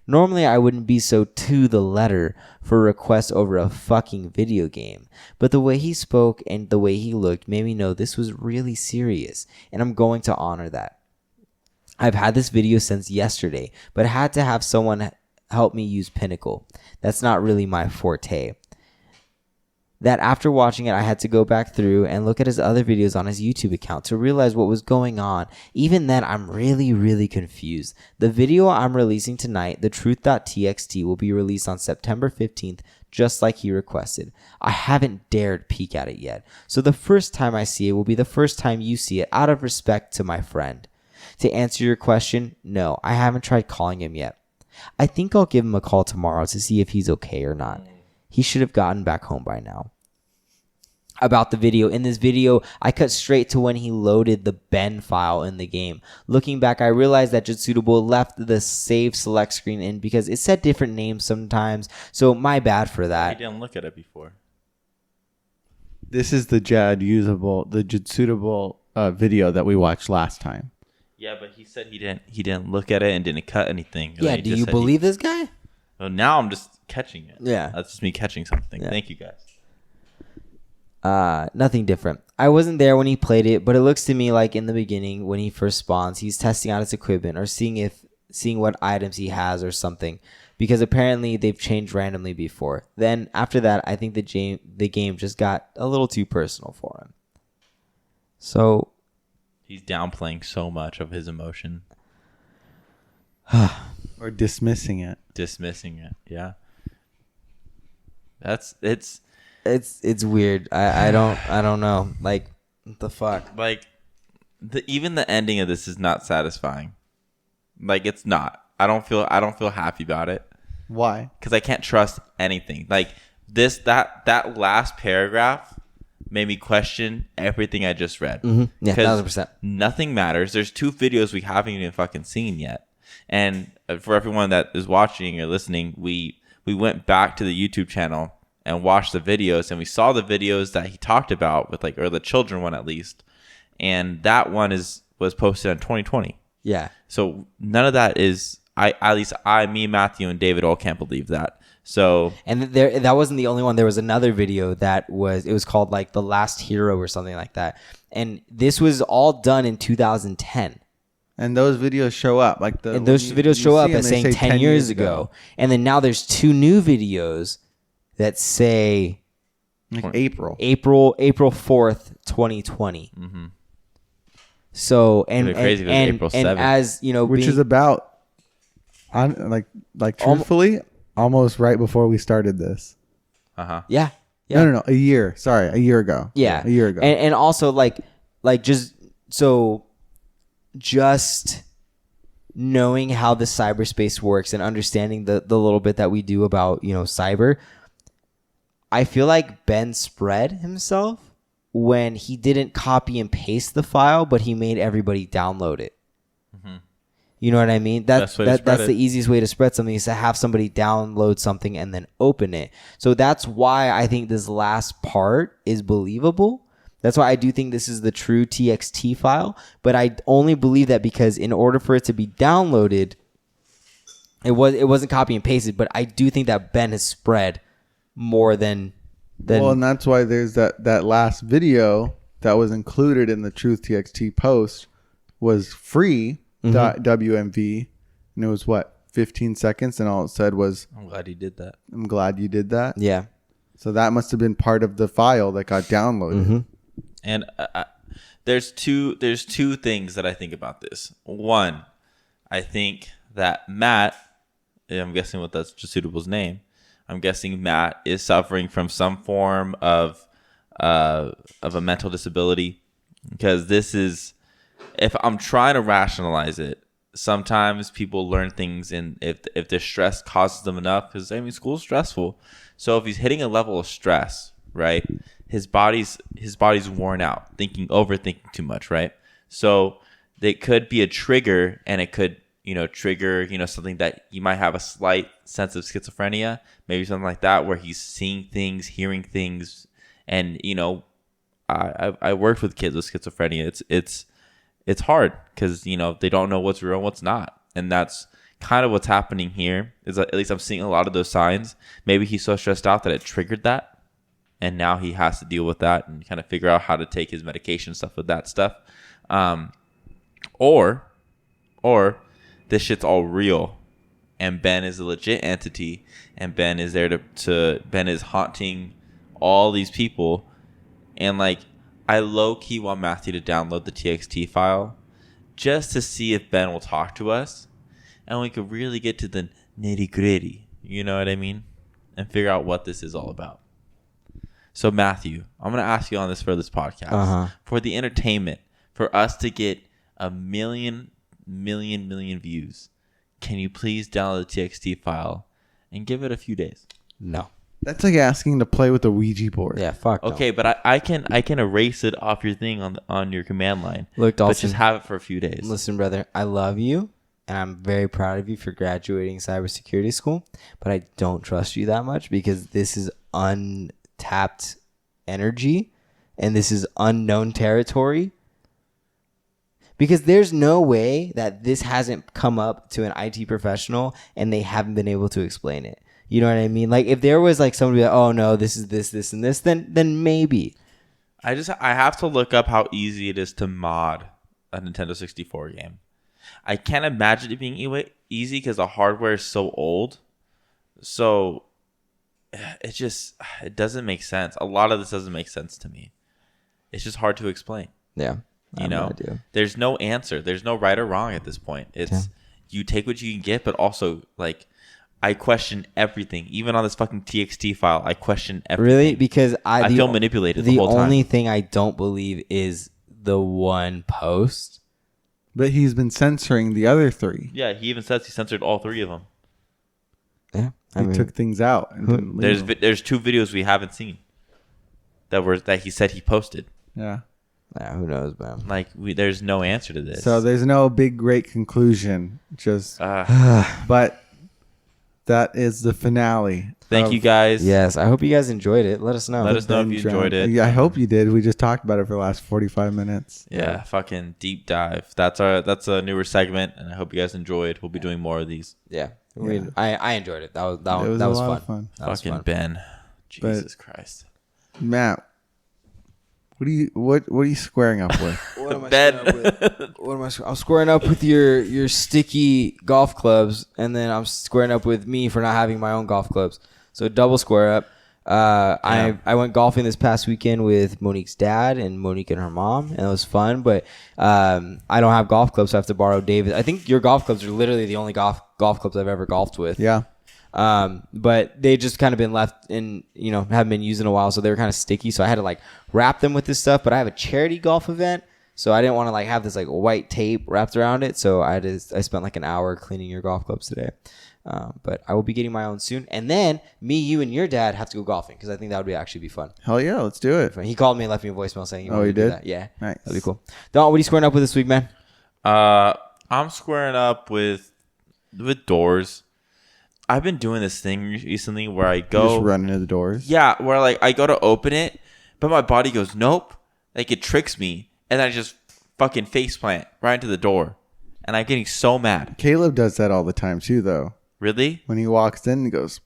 Normally, I wouldn't be so to the letter for a request over a fucking video game, but the way he spoke and the way he looked made me know this was really serious, and I'm going to honor that. I've had this video since yesterday, but had to have someone help me use Pinnacle. That's not really my forte. That after watching it, I had to go back through and look at his other videos on his YouTube account to realize what was going on. Even then, I'm really, really confused. The video I'm releasing tonight, thetruth.txt, will be released on September 15th, just like he requested. I haven't dared peek at it yet, so the first time I see it will be the first time you see it, out of respect to my friend. To answer your question, no, I haven't tried calling him yet. I think I'll give him a call tomorrow to see if he's okay or not. He should have gotten back home by now. About the video. In this video, I cut straight to when he loaded the Ben file in the game. Looking back, I realized that Jitsudable left the save select screen in because it said different names sometimes, so my bad for that. He didn't look at it before. This is the Jitsudable video that we watched last time. Yeah, but he said he didn't look at it and didn't cut anything. Yeah, do you believe this guy? Well, now I'm just catching it. Yeah. That's just me catching something. Yeah. Thank you, guys. Nothing different. I wasn't there when he played it, but it looks to me like in the beginning when he first spawns, he's testing out his equipment or seeing what items he has or something, because apparently they've changed randomly before. Then after that, I think the game just got a little too personal for him. So he's downplaying so much of his emotion. Or dismissing it. Yeah. It's weird. I don't know. Like, what the fuck? Like, even the ending of this is not satisfying. Like, it's not. I don't feel happy about it. Why? Because I can't trust anything. Like that last paragraph made me question everything I just read. Mm-hmm. Yeah, 1,000%. Nothing matters. There's 2 videos we haven't even fucking seen yet. And for everyone that is watching or listening, we went back to the YouTube channel and watched the videos, and we saw the videos that he talked about with or the children one at least. And that one was posted in 2020. Yeah. So none of that is me, Matthew, and David all can't believe that. So, and that wasn't the only one. There was another video it was called like The Last Hero or something like that. And this was all done in 2010. And those videos show up videos show up as saying 10 years ago. And then now there's 2 new videos that say like April 4th, 2020. Mm-hmm. So and April 7th. And as you know, which is about truthfully almost right before we started this. Yeah. No, a year. Sorry, a year ago. Yeah, a year ago. And also just knowing how the cyberspace works and understanding the little bit that we do about cyber. I feel like Ben spread himself when he didn't copy and paste the file, but he made everybody download it. You know what I mean? That's the easiest way to spread something, is to have somebody download something and then open it. So that's why I think this last part is believable. That's why I do think this is the true TXT file. But I only believe that because in order for it to be downloaded, it wasn't copy and pasted. But I do think that Ben has spread more than well, and that's why there's that last video that was included in the Truth TXT post was free. .wmv, and it was 15 seconds, and all it said was, I'm glad you did that. I'm glad you did that. Yeah. So that must have been part of the file that got downloaded. And there's two things that I think about this. One, I think that Matt, I'm guessing what that's Jasuitable's name, I'm guessing Matt is suffering from some form of a mental disability, because this is, if I'm trying to rationalize it, sometimes people learn things, and if the stress causes them enough, because I mean, school's stressful. So if he's hitting a level of stress, right, his body's worn out, overthinking too much, right? So it could be a trigger, and it could, trigger, something that you might have a slight sense of schizophrenia, maybe something like that, where he's seeing things, hearing things, and I worked with kids with schizophrenia. It's hard because, they don't know what's real and what's not. And that's kind of what's happening here, is that at least I'm seeing a lot of those signs. Maybe he's so stressed out that it triggered that. And now he has to deal with that and kind of figure out how to take his medication stuff with that stuff. Or this shit's all real, and Ben is a legit entity, and Ben is there Ben is haunting all these people. And I low-key want Matthew to download the TXT file just to see if Ben will talk to us, and we could really get to the nitty-gritty, you know what I mean? And figure out what this is all about. So, Matthew, I'm going to ask you on this for this podcast. For the entertainment, for us to get a million views, can you please download the TXT file and give it a few days? No. That's like asking to play with a Ouija board. Yeah, fuck no. Okay, but I can erase it off your thing on your command line. Look, Dawson, but just have it for a few days. Listen, brother, I love you, and I'm very proud of you for graduating cybersecurity school, but I don't trust you that much, because this is untapped energy, and this is unknown territory. Because there's no way that this hasn't come up to an IT professional and they haven't been able to explain it. You know what I mean? If there was somebody like, oh no, this is this and this, then maybe. I have to look up how easy it is to mod a Nintendo 64 game. I can't imagine it being easy because the hardware is so old. So it doesn't make sense. A lot of this doesn't make sense to me. It's just hard to explain. Yeah. There's no answer. There's no right or wrong at this point. It's you take what you can get, but also I question everything. Even on this fucking TXT file, I question everything. Really? Because I feel manipulated the whole time. The only thing I don't believe is the one post. But he's been censoring the other 3. Yeah, he even says he censored all 3 of them. Yeah. He took things out. And there's 2 videos we haven't seen that he said he posted. Yeah. Yeah, who knows, man? There's no answer to this. So there's no big, great conclusion. Just, but that is the finale. Thank you guys. Yes, I hope you guys enjoyed it. Let us know. Let us know if you enjoyed it. Yeah, I hope you did. We just talked about it for the last 45 minutes. Yeah, fucking deep dive. That's a newer segment, and I hope you guys enjoyed. We'll be doing more of these. Yeah, I enjoyed it. That was fun. Fucking Ben, Jesus Christ, Matt. What are you squaring up with? What am I squaring up with? I'm squaring up with your sticky golf clubs, and then I'm squaring up with me for not having my own golf clubs. So double square up. I went golfing this past weekend with Monique's dad and Monique and her mom, and it was fun. But I don't have golf clubs, so I have to borrow David. I think your golf clubs are literally the only golf clubs I've ever golfed with. Yeah. But they just kind of been left in, haven't been used in a while, so they were kind of sticky. So I had to wrap them with this stuff. But I have a charity golf event, so I didn't want to have this white tape wrapped around it. So I spent an hour cleaning your golf clubs today. But I will be getting my own soon. And then me, you, and your dad have to go golfing because I think that would actually be fun. Hell yeah, let's do it. He called me and left me a voicemail saying he wanted he to do did? that. Yeah. Nice. That'd be cool. Don, what are you squaring up with this week, man? I'm squaring up with doors. I've been doing this thing recently where I go Just run into the doors. Yeah, where like I go to open it, but my body goes nope. Like it tricks me, and I just fucking faceplant right into the door, and I'm getting so mad. Caleb does that all the time too, though. Really? When he walks in, he goes,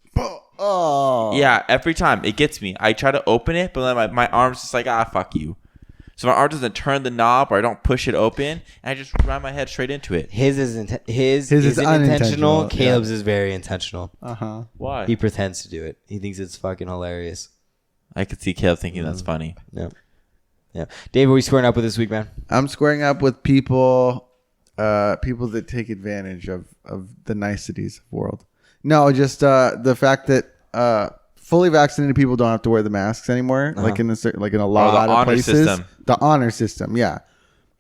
"Oh." Yeah, every time it gets me. I try to open it, but then my arm's just like fuck you. So my arm doesn't turn the knob, or I don't push it open, and I just ram my head straight into it. His is unintentional. unintentional. Caleb's is very intentional. Why? He pretends to do it. He thinks it's fucking hilarious. I could see Caleb thinking that's funny. Yeah. Yeah. Dave, what are you squaring up with this week, man? I'm squaring up with people that take advantage of the niceties of the world. No, just the fact that fully vaccinated people don't have to wear the masks anymore, like in a lot of places. System. The honor system, yeah.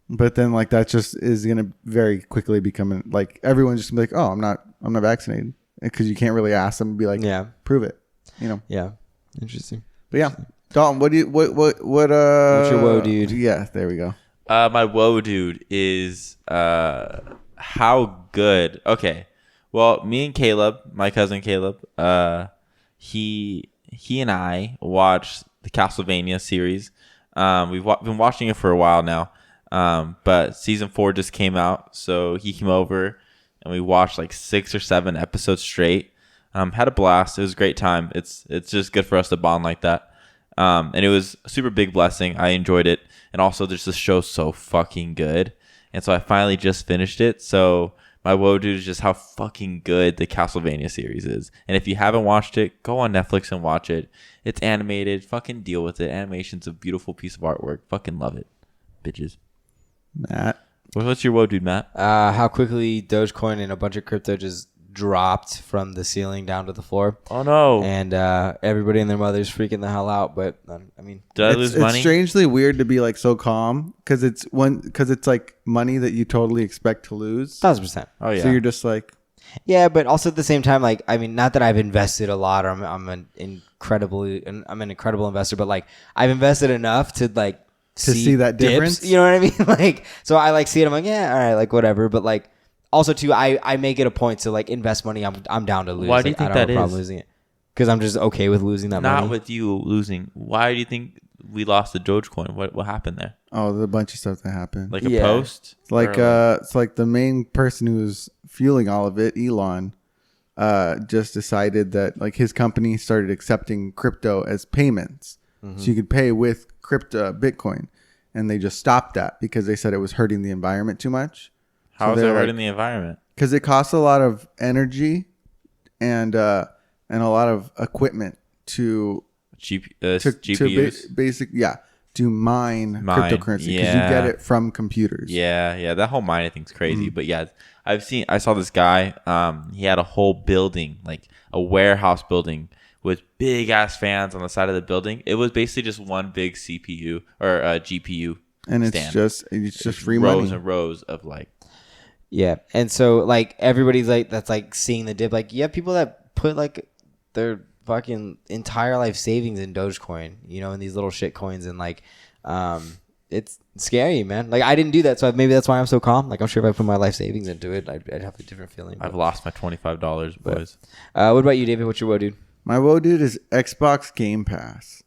But then like that just is gonna very quickly become like everyone's just gonna be like, oh, I'm not vaccinated, because you can't really ask them and be like, Yeah. prove it, you know. Yeah. Interesting. But yeah, Dalton, what what's your woe, dude? Yeah, there we go. My woe, dude, is how good. Okay, well, me and Caleb, my cousin Caleb, he and I watched the Castlevania series. We've been watching it for a while now, but season 4 just came out, so he came over and we watched like 6 or 7 episodes straight. Had a blast. It was a great time. It's just good for us to bond like that. And it was a super big blessing. I enjoyed it. And also just the show's so fucking good. And so I finally just finished it. So my woe, dude, is just how fucking good the Castlevania series is. And if you haven't watched it, go on Netflix and watch it. It's animated. Fucking deal with it. Animation's a beautiful piece of artwork. Fucking love it. Bitches. Matt. What's your woe, dude, Matt? How quickly Dogecoin and a bunch of crypto just dropped from the ceiling down to the floor. Oh, no. And everybody and their mother's freaking the hell out. But I mean, Did I lose money? It's strangely weird to be like so calm because it's like money that you totally expect to lose. 1,000%. Oh, yeah. So you're just like, yeah, but also at the same time, like, I mean, not that I've invested a lot, or I'm an incredible investor, but like I've invested enough to like see that dips, difference. you know what I mean? Like, so I like see it. I'm like, yeah, all right, like whatever. But like, also too, I make it a point to like invest money. I'm down to lose. Why do you like, think I don't have that a problem is? losing it because I'm just okay with losing that money. Not with you losing. Why do you think we lost the Dogecoin? What happened there? oh, there's a bunch of stuff that happened. Like a Yeah. post? It's like Or it's like the main person who was fueling all of it, Elon, just decided that like his company started accepting crypto as payments, so you could pay with crypto Bitcoin, and they just stopped that because they said it was hurting the environment too much. How is it they're hurting the environment? Because it costs a lot of energy and a lot of equipment to GPUs? to mine cryptocurrency, because you get it from computers. Yeah. That whole mining thing's crazy. But yeah, I saw this guy. He had a whole building, like a warehouse building with big ass fans on the side of the building. It was basically just one big CPU or GPU. And stand. it's just free rows money. and rows of like. Yeah, and so like everybody's like that's like seeing the dip. Like you have people that put like their fucking entire life savings in Dogecoin, you know, in these little shit coins, and like it's scary, man. Like I didn't do that, so maybe that's why I'm so calm. Like I'm sure if I put my life savings into it, I'd have a different feeling. I've lost my $25, boys. What about you, David? What's your woe, dude? My woe, dude, is Xbox Game Pass.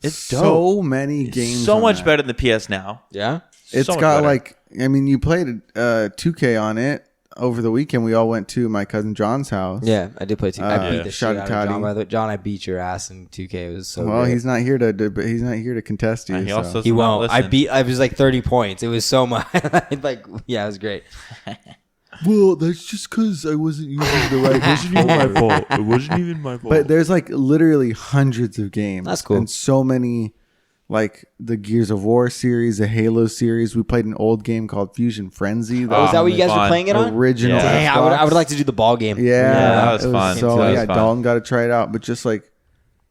It's so many games. So on much that. better than the PS Now. Yeah. It's So much got better. like, I mean, you played 2K on it over the weekend. We all went to my cousin John's house. Yeah, I did play 2K. I beat the shout shit out out to of John. Toddy. By the way, John, I beat your ass in 2K. It was so. Well, great. he's not here to contest you. And he so. also He won't. Listen. I was like 30 points. It was so much. Like, yeah, it was great. Well, that's just because I wasn't using the right. fault. It wasn't even my fault. But there's like literally hundreds of games. That's cool. And so many, like the Gears of War series, the Halo series. We played an old game called Fusion Frenzy. Oh, is that what you guys were fun. playing it on? Original. Yeah. Dang, Xbox. I would like to do the ball game. Yeah, that was it fun. So That was yeah, fun. Dalton got to try it out. But just like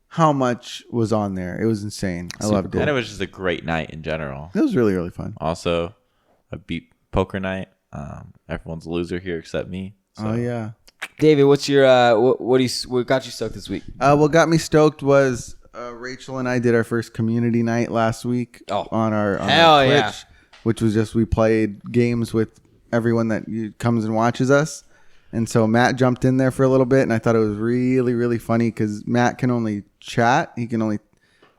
how much was on there, it was insane. I loved and it. it was just a great night in general. It was really, really fun. Also, I beat poker night. Everyone's a loser here except me. So Oh yeah, David, what's your what got you stoked this week? What got me stoked was Rachel and I did our first community night last week on our hell Twitch, yeah. which was just we played games with everyone that comes and watches us. And so Matt jumped in there for a little bit, and I thought it was really, really funny because Matt can only chat. He can only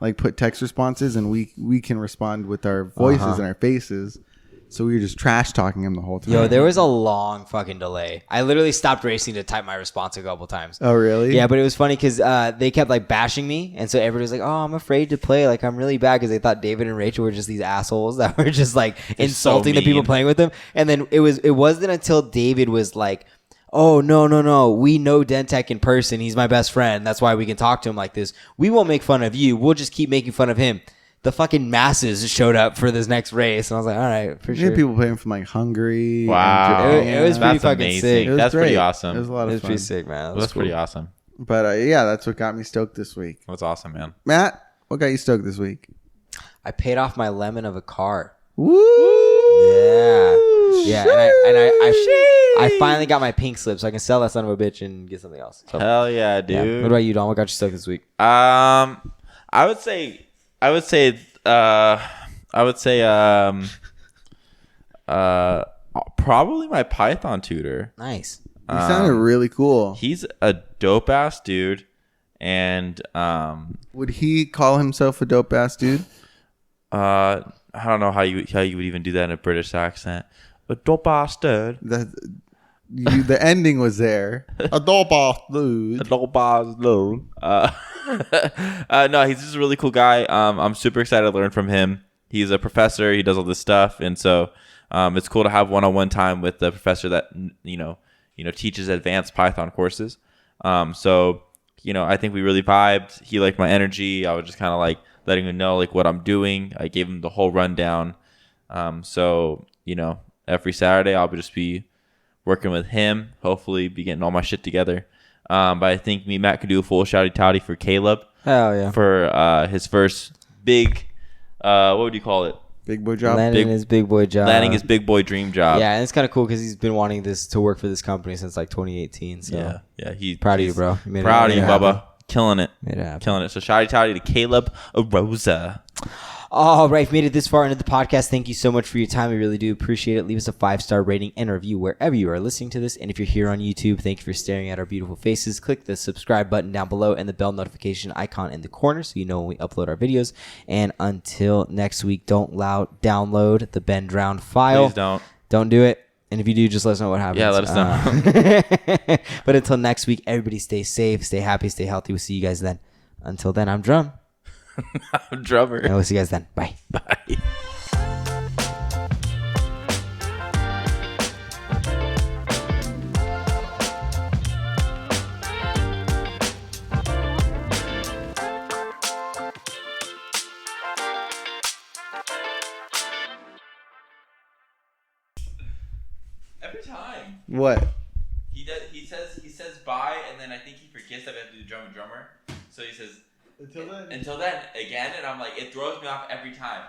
like put text responses, and we can respond with our voices and our faces. So we were just trash talking him the whole time. Yo, there was a long fucking delay. I literally stopped racing to type my response a couple times. Oh, really? Yeah, but it was funny because they kept like bashing me, and so everybody was like, "Oh, I'm afraid to play. Like, I'm really bad," because they thought David and Rachel were just these assholes that were just like insulting the people playing with them. And then it wasn't until David was like, "Oh, no. We know Dentech in person. He's my best friend. That's why we can talk to him like this. We won't make fun of you. We'll just keep making fun of him." The fucking masses showed up for this next race, and I was like, "All right, for sure." You had people playing from like Hungary. Wow, it was pretty that's fucking amazing. sick. It was That's great. pretty awesome. It was a lot of It was fun. pretty sick, man. That's pretty awesome. But yeah, that's what got me stoked this week. That's awesome, man. Matt, what got you stoked this week? I paid off my lemon of a car. Woo! Yeah, and I finally got my pink slip, so I can sell that son of a bitch and get something else. So, Hell yeah, yeah. dude. What about you, Don? What got you stoked this week? I would say probably my Python tutor. Nice. You sounded really cool. He's a dope ass dude, and Would he call himself a dope ass dude? I don't know how you would even do that in a British accent. A dope ass dude. The ending was there. A dope ass dude. A dope ass dude. No, he's just a really cool guy. I'm super excited to learn from him. He's a professor. He does all this stuff, and so it's cool to have one-on-one time with the professor that teaches advanced Python courses. So I think we really vibed. He liked my energy. I was just kind of like letting him know like what I'm doing. I gave him the whole rundown. So every Saturday I'll just be working with him. Hopefully, be getting all my shit together. But I think me and Matt could do a full shouty touty for Caleb. Hell yeah. For his first big, what would you call it? Big boy job. Landing his big boy job. Landing his big boy dream job. Yeah, and it's kind of cool because he's been wanting this to work for this company since like 2018. So yeah. He's proud of you, bro. You made proud of you, happen. Bubba. Killing it. Made it happen. Killing it. So shouty touty to Caleb Rosa. All right, made it this far into the podcast. Thank you so much for your time. We really do appreciate it. Leave us a 5-star rating and a review wherever you are listening to this. And if you're here on YouTube, thank you for staring at our beautiful faces. Click the subscribe button down below and the bell notification icon in the corner so you know when we upload our videos. And until next week, don't download the Ben Drown file. Please don't. Don't do it. And if you do, just let us know what happens. Yeah, let us know. But until next week, everybody stay safe, stay happy, stay healthy. We'll see you guys then. Until then, I'm Drumm. I'm Drummer. And we'll see you guys then. Bye. Bye. Every time. What? He says bye, and then I think he forgets that we have to do drummer. So he says until then again, and I'm like, it throws me off every time.